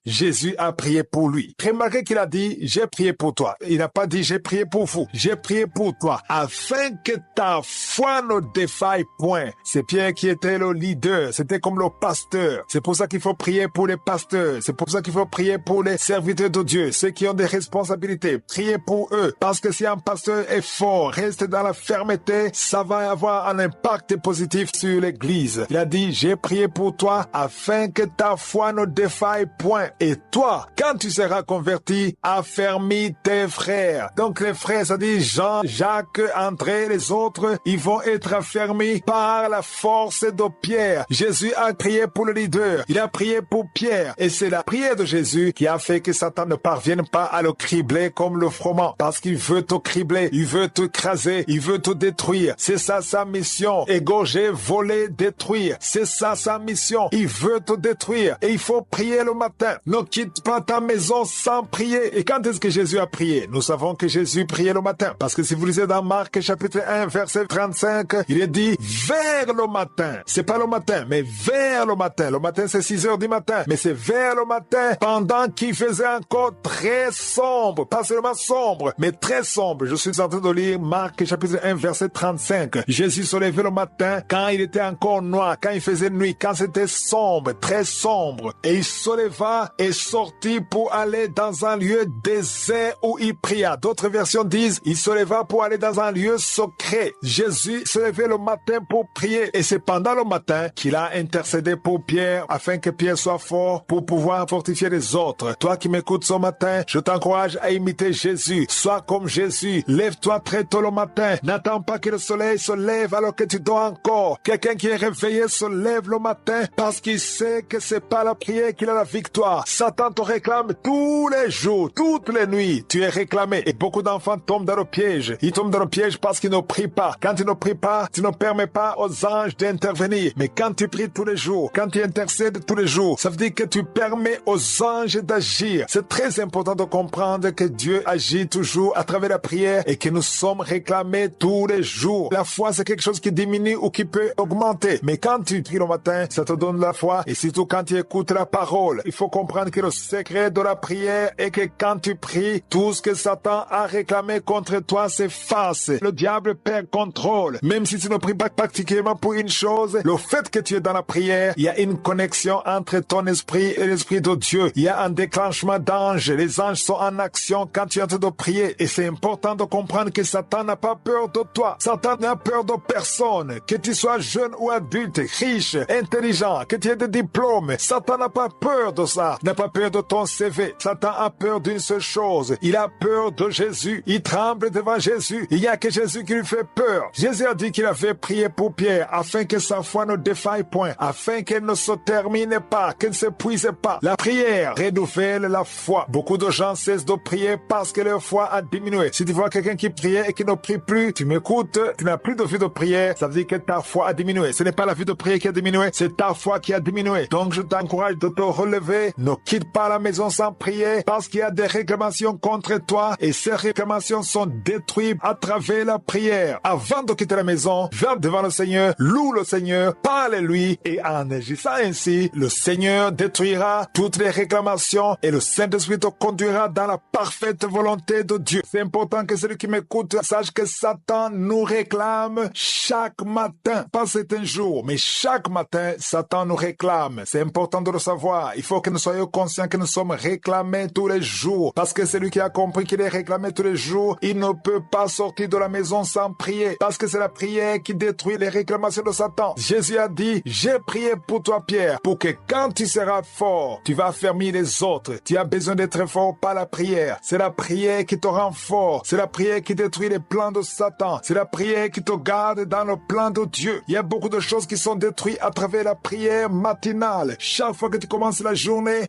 Jésus a prié pour lui. Remarquez qu'il a dit, j'ai prié pour toi. Il n'a pas dit, j'ai prié pour vous. J'ai prié pour toi, afin que ta foi ne défaille point. C'est Pierre qui était le leader. C'était comme le pasteur. C'est pour ça qu'il faut prier pour les pasteurs. C'est pour ça qu'il faut prier pour les serviteurs de Dieu, ceux qui ont des responsabilités. Priez pour eux. Parce que si un pasteur est fort, reste dans la fermeté, ça va avoir un impact positif sur l'église. Il a dit, j'ai prié pour toi afin que ta foi ne défaille point. Et toi, quand tu seras converti, affermis tes frères. Donc les frères, ça dit Jean, Jacques, André, les autres, ils vont être affermis par la force de Pierre. Jésus a prié pour le leader. Il a prié pour Pierre. Et c'est la prière de Jésus qui a fait que Satan ne parvienne pas à le cribler comme le froment. Parce qu'il veut te cribler, il veut te craser, il veut te détruire. C'est ça sa mission. Égorger, voler, détruire. C'est ça sa mission. Il veut te détruire. Et il faut prier le matin. Ne quitte pas ta maison sans prier. Et quand est-ce que Jésus a prié? Nous savons que Jésus priait le matin. Parce que si vous lisez dans Marc chapitre 1 verset 35, il est dit vers le matin. C'est pas le matin, mais vers le matin. Le matin c'est 6 heures du matin. Mais c'est vers le matin pendant qu'il faisait encore très sombre. Pas seulement sombre, mais très sombre. Je suis en train de lire Marc chapitre 1 verset 35. Jésus se levait le matin quand il était encore noir, quand il faisait nuit, quand c'était sombre, très sombre. Et il se leva et sortit pour aller dans un lieu désert où il pria. D'autres versions disent, il se leva pour aller dans un lieu secret. Jésus se levait le matin pour prier. Et c'est pendant le matin qu'il a intercédé pour Pierre afin que Pierre soit fort pour pouvoir fortifier les autres. Toi qui m'écoutes ce matin, je t'encourage à imiter Jésus. Sois comme Jésus. Lève-toi très tôt le matin. N'attends pas que le soleil se lève alors que tu dors encore. Quelqu'un qui est réveillé se lève le matin parce qu'il sait que c'est pas la prière qu'il a la victoire. Satan te réclame tous les jours, toutes les nuits. Tu es réclamé. Et beaucoup d'enfants tombent dans le piège. Ils tombent dans le piège parce qu'ils ne prient pas. Quand tu ne pries pas, tu ne permets pas aux anges d'intervenir. Mais quand tu pries tous les jours, quand tu intercèdes tous les jours, ça veut dire que tu permets aux anges d'agir. C'est très important de comprendre que Dieu agit toujours à travers la prière et que nous sommes réclamés tous les jours. La foi, c'est quelque chose qui diminue ou qui peut augmenter volonté. Mais quand tu pries le matin, ça te donne la foi. Et surtout quand tu écoutes la parole, il faut comprendre que le secret de la prière est que quand tu pries, tout ce que Satan a réclamé contre toi s'efface. Le diable perd contrôle. Même si tu ne pries pas particulièrement pour une chose, le fait que tu es dans la prière, il y a une connexion entre ton esprit et l'esprit de Dieu. Il y a un déclenchement d'anges. Les anges sont en action quand tu es en train de prier. Et c'est important de comprendre que Satan n'a pas peur de toi. Satan n'a peur de personne. Que tu sois jeune ou adulte, riche, intelligent, que tu aies des diplômes. Satan n'a pas peur de ça. Il n'a pas peur de ton CV. Satan a peur d'une seule chose. Il a peur de Jésus. Il tremble devant Jésus. Il n'y a que Jésus qui lui fait peur. Jésus a dit qu'il avait prié pour Pierre afin que sa foi ne défaille point, afin qu'elle ne se termine pas, qu'elle ne s'épuise pas. La prière renouvelle la foi. Beaucoup de gens cessent de prier parce que leur foi a diminué. Si tu vois quelqu'un qui priait et qui ne prie plus, tu m'écoutes, tu n'as plus de vie de prière, ça veut dire que ta foi a diminué. Ce n'est pas la vie de prière qui a diminué, c'est ta foi qui a diminué. Donc je t'encourage de te relever. Ne quitte pas la maison sans prier parce qu'il y a des réclamations contre toi et ces réclamations sont détruites à travers la prière. Avant de quitter la maison, va devant le Seigneur, loue le Seigneur, parle-lui et en agissant ainsi, le Seigneur détruira toutes les réclamations et le Saint-Esprit te conduira dans la parfaite volonté de Dieu. C'est important que celui qui m'écoute sache que Satan nous réclame chaque matin, pas certains jours, mais chaque matin, Satan nous réclame. C'est important de le savoir. Il faut que nous soyons conscients que nous sommes réclamés tous les jours, parce que celui qui a compris qu'il est réclamé tous les jours, il ne peut pas sortir de la maison sans prier, parce que c'est la prière qui détruit les réclamations de Satan. Jésus a dit, j'ai prié pour toi, Pierre, pour que quand tu seras fort, tu vas affermir les autres. Tu as besoin d'être fort par la prière. C'est la prière qui te rend fort. C'est la prière qui détruit les plans de Satan. C'est la prière qui te garde dans le plan de Dieu. Il y a beaucoup de choses qui sont détruites à travers la prière matinale. Chaque fois que tu commence la journée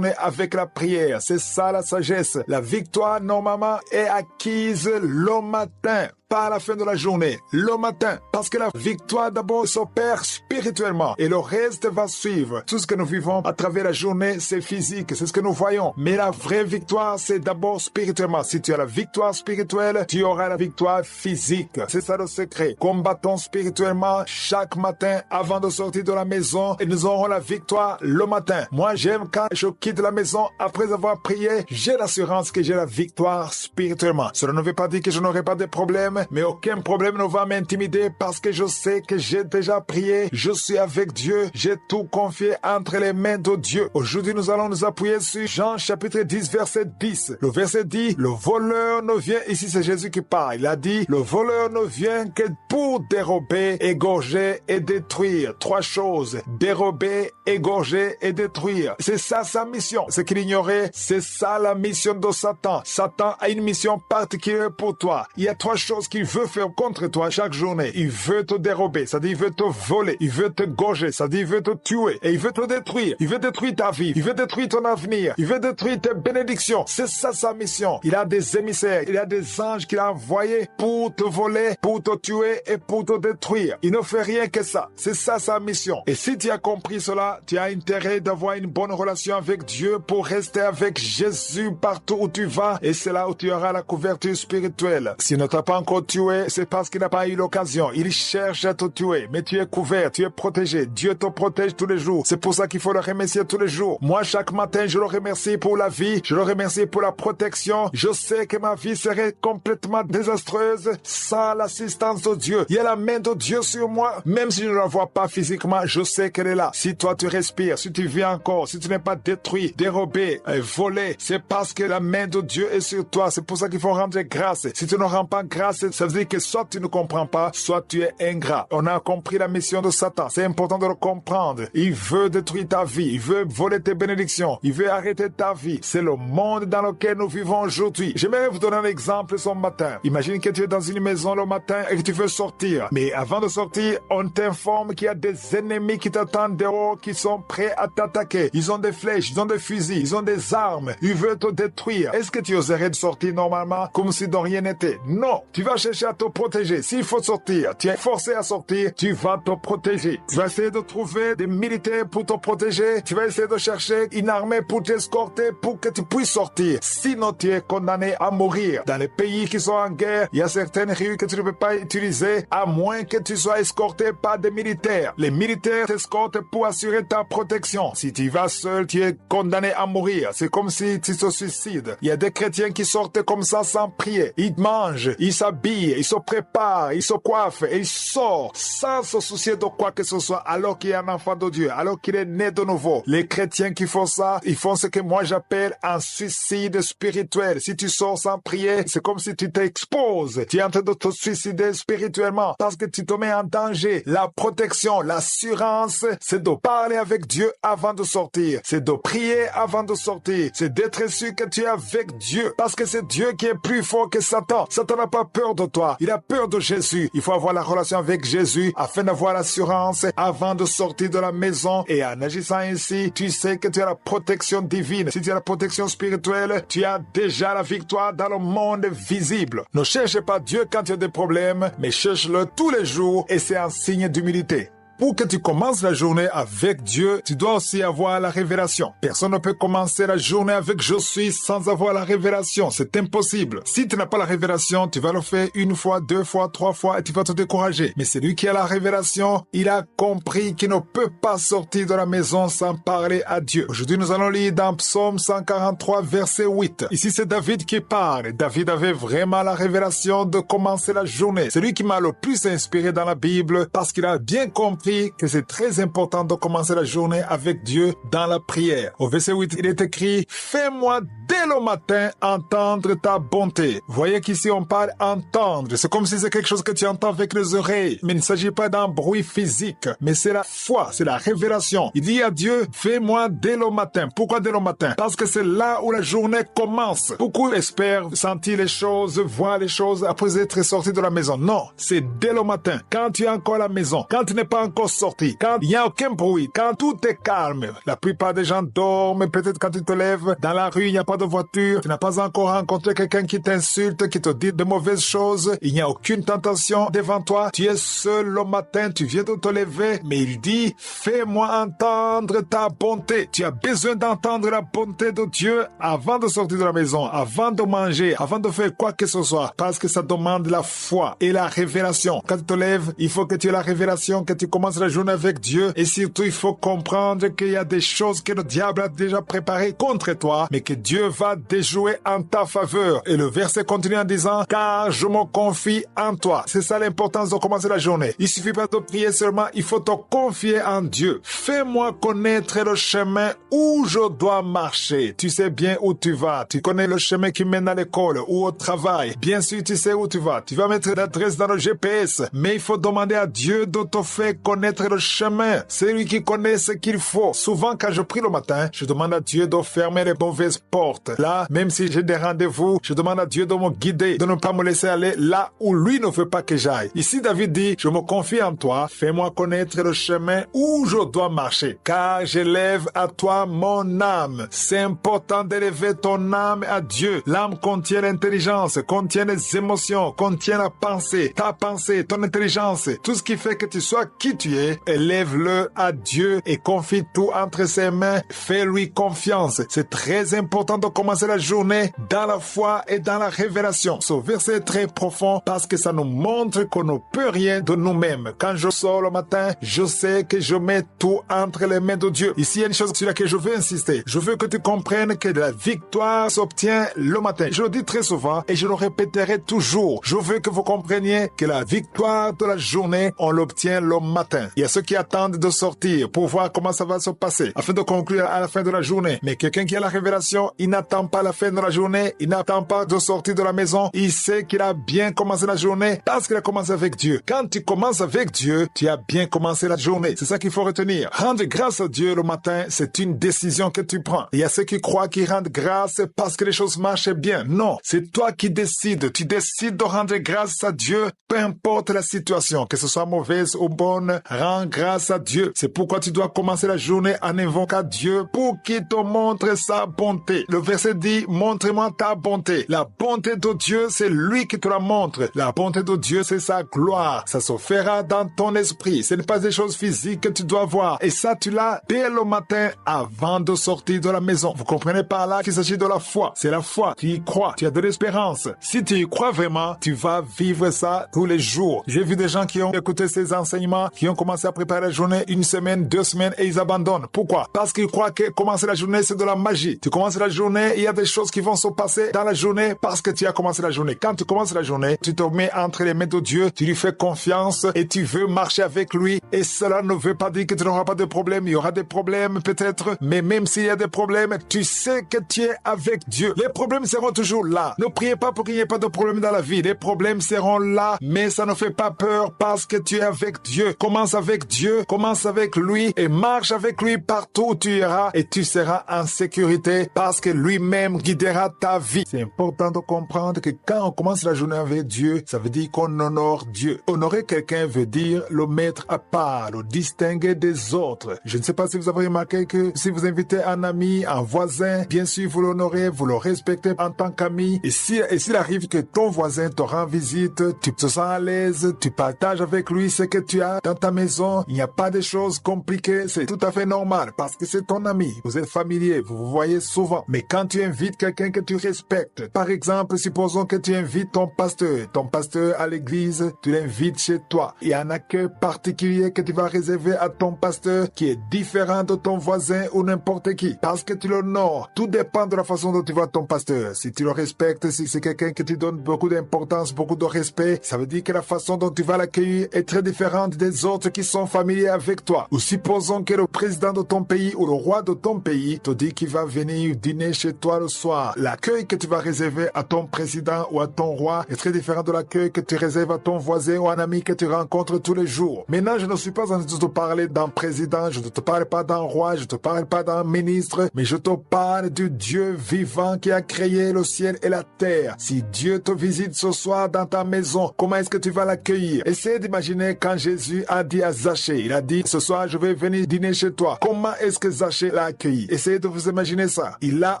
avec la prière. C'est ça la sagesse. La victoire, normalement, est acquise le matin. Pas à la fin de la journée, le matin, parce que la victoire d'abord s'opère spirituellement et le reste va suivre. Tout ce que nous vivons à travers la journée, c'est physique, c'est ce que nous voyons. Mais la vraie victoire, c'est d'abord spirituellement. Si tu as la victoire spirituelle, tu auras la victoire physique. C'est ça le secret. Combattons spirituellement chaque matin avant de sortir de la maison et nous aurons la victoire le matin. Moi, j'aime quand je quitte la maison après avoir prié, j'ai l'assurance que j'ai la victoire spirituellement. Cela ne veut pas dire que je n'aurai pas de problème, mais aucun problème ne va m'intimider parce que je sais que j'ai déjà prié, je suis avec Dieu, j'ai tout confié entre les mains de Dieu. Aujourd'hui, nous allons nous appuyer sur Jean chapitre 10, verset 10. Le verset dit, le voleur ne vient, ici c'est Jésus qui parle, il a dit, le voleur ne vient que pour dérober, égorger et détruire. Trois choses, dérober, égorger et détruire. C'est ça sa mission. Ce qu'il ignorait, c'est ça la mission de Satan. Satan a une mission particulière pour toi. Il y a trois choses qu'il veut faire contre toi chaque journée. Il veut te dérober, c'est-à-dire il veut te voler, il veut te gorger, c'est-à-dire il veut te tuer et il veut te détruire. Il veut détruire ta vie, il veut détruire ton avenir, il veut détruire tes bénédictions. C'est ça sa mission. Il a des émissaires, il a des anges qu'il a envoyés pour te voler, pour te tuer et pour te détruire. Il ne fait rien que ça. C'est ça sa mission. Et si tu as compris cela, tu as intérêt d'avoir une bonne relation avec Dieu pour rester avec Jésus partout où tu vas et c'est là où tu auras la couverture spirituelle. S'il ne t'a pas encore tué, c'est parce qu'il n'a pas eu l'occasion. Il cherche à te tuer, mais tu es couvert, tu es protégé. Dieu te protège tous les jours. C'est pour ça qu'il faut le remercier tous les jours. Moi, chaque matin, je le remercie pour la vie, je le remercie pour la protection. Je sais que ma vie serait complètement désastreuse sans l'assistance de Dieu. Il y a la main de Dieu sur moi, même si je ne la vois pas physiquement, je sais qu'elle est là. Si toi tu respires, si tu vis encore, si tu n'es pas détruit, dérobé, volé, c'est parce que la main de Dieu est sur toi. C'est pour ça qu'il faut rendre grâce. Si tu ne rends pas grâce, ça veut dire que soit tu ne comprends pas, soit tu es ingrat. On a compris la mission de Satan. C'est important de le comprendre. Il veut détruire ta vie. Il veut voler tes bénédictions. Il veut arrêter ta vie. C'est le monde dans lequel nous vivons aujourd'hui. J'aimerais vous donner un exemple ce matin. Imagine que tu es dans une maison le matin et que tu veux sortir. Mais avant de sortir, on t'informe qu'il y a des ennemis qui t'attendent dehors, qui sont prêts à t'attaquer. Ils ont des flèches, ils ont des fusils, ils ont des armes. Ils veulent te détruire. Est-ce que tu oserais de sortir normalement comme si de rien n'était? Non. Tu vas vas chercher à te protéger. S'il faut sortir, tu es forcé à sortir, tu vas te protéger. Tu vas essayer de trouver des militaires pour te protéger. Tu vas essayer de chercher une armée pour t'escorter pour que tu puisses sortir. Sinon, tu es condamné à mourir. Dans les pays qui sont en guerre, il y a certaines rues que tu ne peux pas utiliser à moins que tu sois escorté par des militaires. Les militaires t'escortent pour assurer ta protection. Si tu vas seul, tu es condamné à mourir. C'est comme si tu te suicides. Il y a des chrétiens qui sortent comme ça sans prier. Ils mangent, ils s'habillent, ils se préparent, ils se coiffent et ils sortent sans se soucier de quoi que ce soit alors qu'il est un enfant de Dieu, alors qu'il est né de nouveau. Les chrétiens qui font ça, ils font ce que moi j'appelle un suicide spirituel. Si tu sors sans prier, c'est comme si tu t'exposes. Tu es en train de te suicider spirituellement parce que tu te mets en danger. La protection, l'assurance, c'est de parler avec Dieu avant de sortir. C'est de prier avant de sortir. C'est d'être sûr que tu es avec Dieu parce que c'est Dieu qui est plus fort que Satan. Satan n'a pas peur de toi. Il a peur de Jésus. Il faut avoir la relation avec Jésus afin d'avoir l'assurance avant de sortir de la maison. Et en agissant ainsi, tu sais que tu as la protection divine. Si tu as la protection spirituelle, tu as déjà la victoire dans le monde visible. Ne cherche pas Dieu quand tu as des problèmes, mais cherche-le tous les jours et c'est un signe d'humilité. Pour que tu commences la journée avec Dieu, tu dois aussi avoir la révélation. Personne ne peut commencer la journée avec je suis sans avoir la révélation. C'est impossible. Si tu n'as pas la révélation, tu vas le faire une fois, deux fois, trois fois et tu vas te décourager. Mais celui qui a la révélation, il a compris qu'il ne peut pas sortir de la maison sans parler à Dieu. Aujourd'hui, nous allons lire dans Psaume 143, verset 8. Ici, c'est David qui parle. David avait vraiment la révélation de commencer la journée. C'est lui qui m'a le plus inspiré dans la Bible parce qu'il a bien compris que c'est très important de commencer la journée avec Dieu dans la prière. Au verset 8, il est écrit « Fais-moi dès le matin entendre ta bonté ». Voyez qu'ici on parle entendre. C'est comme si c'est quelque chose que tu entends avec les oreilles. Mais il ne s'agit pas d'un bruit physique. Mais c'est la foi, c'est la révélation. Il dit à Dieu « Fais-moi dès le matin ». Pourquoi dès le matin? Parce que c'est là où la journée commence. Beaucoup espèrent sentir les choses, voir les choses après être sortis de la maison. Non, c'est dès le matin. Quand tu es encore à la maison, quand tu n'es pas encore sorti, quand il n'y a aucun bruit, quand tout est calme. La plupart des gens dorment, peut-être quand tu te lèves, dans la rue, il n'y a pas de voiture, tu n'as pas encore rencontré quelqu'un qui t'insulte, qui te dit de mauvaises choses, il n'y a aucune tentation devant toi, tu es seul le matin, tu viens de te lever, mais il dit, fais-moi entendre ta bonté. Tu as besoin d'entendre la bonté de Dieu avant de sortir de la maison, avant de manger, avant de faire quoi que ce soit, parce que ça demande la foi et la révélation. Quand tu te lèves, il faut que tu aies la révélation, que tu commences la journée avec Dieu et surtout il faut comprendre qu'il y a des choses que le diable a déjà préparées contre toi mais que Dieu va déjouer en ta faveur. Et le verset continue en disant car je me confie en toi. C'est ça l'importance de commencer la journée. Il suffit pas de prier seulement, il faut te confier en Dieu. Fais-moi connaître le chemin où je dois marcher. Tu sais bien où tu vas. Tu connais le chemin qui mène à l'école ou au travail. Bien sûr tu sais où tu vas. Tu vas mettre l'adresse dans le GPS mais il faut demander à Dieu de te faire connaître le chemin. C'est lui qui connaît ce qu'il faut. Souvent, quand je prie le matin, je demande à Dieu de fermer les mauvaises portes. Là, même si j'ai des rendez-vous, je demande à Dieu de me guider, de ne pas me laisser aller là où lui ne veut pas que j'aille. Ici, David dit, je me confie en toi, fais-moi connaître le chemin où je dois marcher, car j'élève à toi mon âme. C'est important d'élever ton âme à Dieu. L'âme contient l'intelligence, contient les émotions, contient la pensée, ta pensée, ton intelligence, tout ce qui fait que tu sois qui tu es, élève-le à Dieu et confie tout entre ses mains, fais-lui confiance. C'est très important de commencer la journée dans la foi et dans la révélation. Ce verset est très profond parce que ça nous montre qu'on ne peut rien de nous-mêmes. Quand je sors le matin, je sais que je mets tout entre les mains de Dieu. Ici, il y a une chose sur laquelle je veux insister. Je veux que tu comprennes que la victoire s'obtient le matin. Je le dis très souvent et je le répéterai toujours. Je veux que vous compreniez que la victoire de la journée, on l'obtient le matin. Il y a ceux qui attendent de sortir pour voir comment ça va se passer afin de conclure à la fin de la journée. Mais quelqu'un qui a la révélation, il n'attend pas la fin de la journée, il n'attend pas de sortir de la maison. Il sait qu'il a bien commencé la journée parce qu'il a commencé avec Dieu. Quand tu commences avec Dieu, tu as bien commencé la journée. C'est ça qu'il faut retenir. Rendre grâce à Dieu le matin, c'est une décision que tu prends. Il y a ceux qui croient qu'ils rendent grâce parce que les choses marchent bien. Non, c'est toi qui décides. Tu décides de rendre grâce à Dieu, peu importe la situation, que ce soit mauvaise ou bonne, rends grâce à Dieu. C'est pourquoi tu dois commencer la journée en invoquant Dieu pour qu'il te montre sa bonté. Le verset dit, montre-moi ta bonté. La bonté de Dieu, c'est lui qui te la montre. La bonté de Dieu, c'est sa gloire. Ça se fera dans ton esprit. Ce n'est pas des choses physiques que tu dois voir. Et ça, tu l'as dès le matin avant de sortir de la maison. Vous comprenez par là qu'il s'agit de la foi. C'est la foi. Tu y crois. Tu as de l'espérance. Si tu y crois vraiment, tu vas vivre ça tous les jours. J'ai vu des gens qui ont écouté ces enseignements, qui ont commencé à préparer la journée 1 semaine, 2 semaines et ils abandonnent. Pourquoi? Parce qu'ils croient que commencer la journée, c'est de la magie. Tu commences la journée, il y a des choses qui vont se passer dans la journée parce que tu as commencé la journée. Quand tu commences la journée, tu te mets entre les mains de Dieu, tu lui fais confiance et tu veux marcher avec lui. Et cela ne veut pas dire que tu n'auras pas de problème. Il y aura des problèmes peut-être, mais même s'il y a des problèmes, tu sais que tu es avec Dieu. Les problèmes seront toujours là. Ne priez pas pour qu'il n'y ait pas de problème dans la vie. Les problèmes seront là, mais ça ne fait pas peur parce que tu es avec Dieu. Commence avec Dieu, commence avec lui et marche avec lui partout où tu iras et tu seras en sécurité parce que lui-même guidera ta vie. C'est important de comprendre que quand on commence la journée avec Dieu, ça veut dire qu'on honore Dieu. Honorer quelqu'un veut dire le mettre à part, le distinguer des autres. Je ne sais pas si vous avez remarqué que si vous invitez un ami, un voisin, bien sûr vous l'honorez, vous le respectez en tant qu'ami. Et s'il arrive que ton voisin te rend visite, tu te sens à l'aise, tu partages avec lui ce que tu as dans ta maison, il n'y a pas de choses compliquées, c'est tout à fait normal parce que c'est ton ami, vous êtes familier, vous vous voyez souvent. Mais quand tu invites quelqu'un que tu respectes, par exemple, supposons que tu invites ton pasteur à l'église, tu l'invites chez toi. Il y a un accueil particulier que tu vas réserver à ton pasteur qui est différent de ton voisin ou n'importe qui parce que tu l'honores. Tout dépend de la façon dont tu vois ton pasteur. Si tu le respectes, si c'est quelqu'un que tu donnes beaucoup d'importance, beaucoup de respect, ça veut dire que la façon dont tu vas l'accueillir est très différente des autres qui sont familiers avec toi. Ou supposons que le président de ton pays ou le roi de ton pays te dit qu'il va venir dîner chez toi le soir. L'accueil que tu vas réserver à ton président ou à ton roi est très différent de l'accueil que tu réserves à ton voisin ou un ami que tu rencontres tous les jours. Maintenant, je ne suis pas en train de te parler d'un président, je ne te parle pas d'un roi, je ne te parle pas d'un ministre, mais je te parle du Dieu vivant qui a créé le ciel et la terre. Si Dieu te visite ce soir dans ta maison, comment est-ce que tu vas l'accueillir? Essayez d'imaginer quand Jésus a dit à Zachée, il a dit, ce soir je vais venir dîner chez toi. Comment est-ce que Zachée l'a accueilli? Essayez de vous imaginer ça. Il l'a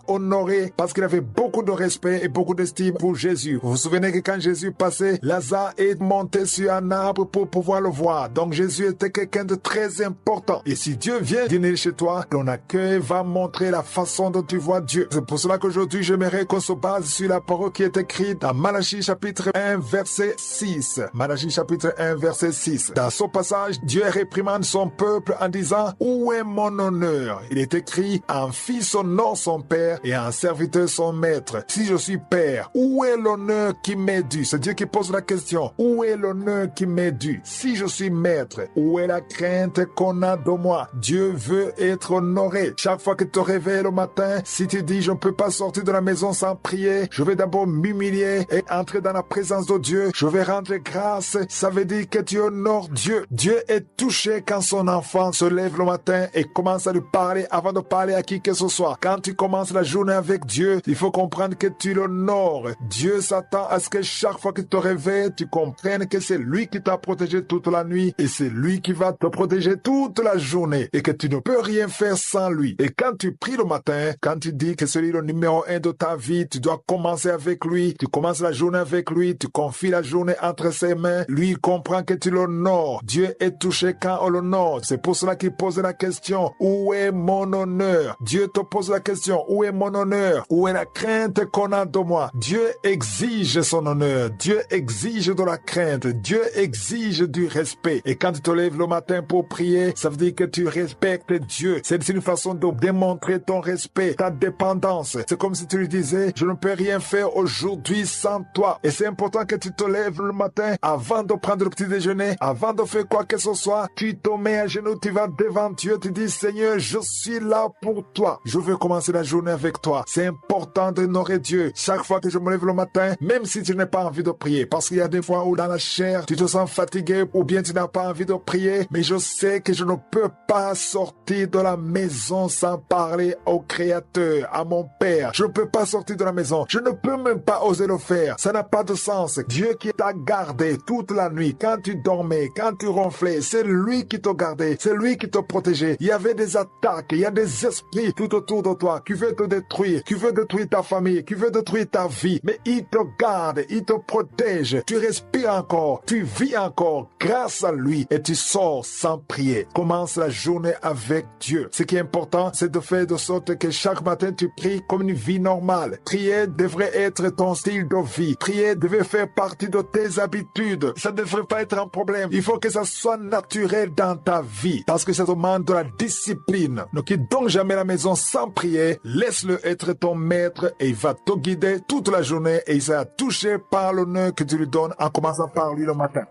honoré parce qu'il avait beaucoup de respect et beaucoup d'estime pour Jésus. Vous vous souvenez que quand Jésus passait, Lazare est monté sur un arbre pour pouvoir le voir. Donc Jésus était quelqu'un de très important. Et si Dieu vient dîner chez toi, ton accueil va montrer la façon dont tu vois Dieu. C'est pour cela qu'aujourd'hui, j'aimerais qu'on se base sur la parole qui est écrite dans Malachie chapitre 1 verset 6. Malachie chapitre 1 verset 6. Dans ce passage, Dieu réprimande son peuple en disant, où est mon honneur? Il est écrit, un fils honore son père et un serviteur son maître. Si je suis père, où est l'honneur qui m'est dû? C'est Dieu qui pose la question. Où est l'honneur qui m'est dû? Si je suis maître, où est la crainte qu'on a de moi? Dieu veut être honoré. Chaque fois que tu te réveilles le matin, si tu dis je ne peux pas sortir de la maison sans prier, je vais d'abord m'humilier et entrer dans la présence de Dieu, je vais rendre grâce, ça veut dire que tu honores Dieu. Dieu est touché quand son enfant se lève le matin et commence à lui parler avant de parler à qui que ce soit. Quand tu commences la journée avec Dieu, il faut comprendre que tu l'honores. Dieu s'attend à ce que chaque fois que tu te réveilles, tu comprennes que c'est lui qui t'a protégé toute la nuit et c'est lui qui va te protéger toute la journée et que tu ne peux rien faire sans lui. Et quand tu pries le matin, quand tu dis que c'est lui le numéro 1 de ta vie, tu dois commencer avec lui, tu commences la journée avec lui, tu confies la journée entre ses mains, lui il comprend que tu l'honores. Dieu est touché quand on l'honore. C'est pour cela qu'il pose la question, où est mon honneur? Dieu te pose la question, où est mon honneur? Où est la crainte qu'on a de moi? Dieu exige son honneur, Dieu exige de la crainte, Dieu exige du respect. Et quand tu te lèves le matin pour prier, ça veut dire que tu respectes Dieu. C'est une façon de démontrer ton respect, ta dépendance. C'est comme si tu lui disais, je ne peux rien faire aujourd'hui sans toi. Et c'est important que tu te lèves le matin avant de prendre le petit déjeuner, avant de faire quoi que ce soit, tu te mets à genoux, tu vas devant Dieu, tu dis, Seigneur, je suis là pour toi. Je veux commencer la journée avec toi. C'est important d'honorer Dieu. Chaque fois que je me lève le matin, même si tu n'as pas envie de prier, parce qu'il y a des fois où dans la chair, tu te sens fatigué ou bien tu n'as pas envie de prier, mais je sais que je ne peux pas sortir de la maison sans parler au Créateur, à mon Père. Je ne peux pas sortir de la maison. Je ne peux même pas oser le faire. Ça n'a pas de sens. Dieu qui t'a gardé toute la nuit, quand tu dormais, quand tu gonflé, c'est lui qui te gardait, c'est lui qui te protégeait. Il y avait des attaques, il y a des esprits tout autour de toi qui veulent te détruire, qui veulent détruire ta famille, qui veulent détruire ta vie. Mais il te garde, il te protège. Tu respires encore, tu vis encore grâce à lui et tu sors sans prier. Commence la journée avec Dieu. Ce qui est important, c'est de faire de sorte que chaque matin tu pries comme une vie normale. Prier devrait être ton style de vie. Prier devait faire partie de tes habitudes. Ça ne devrait pas être un problème. Il faut que ça soit naturel dans ta vie parce que ça demande de la discipline. Ne quitte donc jamais la maison sans prier. Laisse-le être ton maître et il va te guider toute la journée et il sera touché par l'honneur que tu lui donnes en commençant par lui le matin.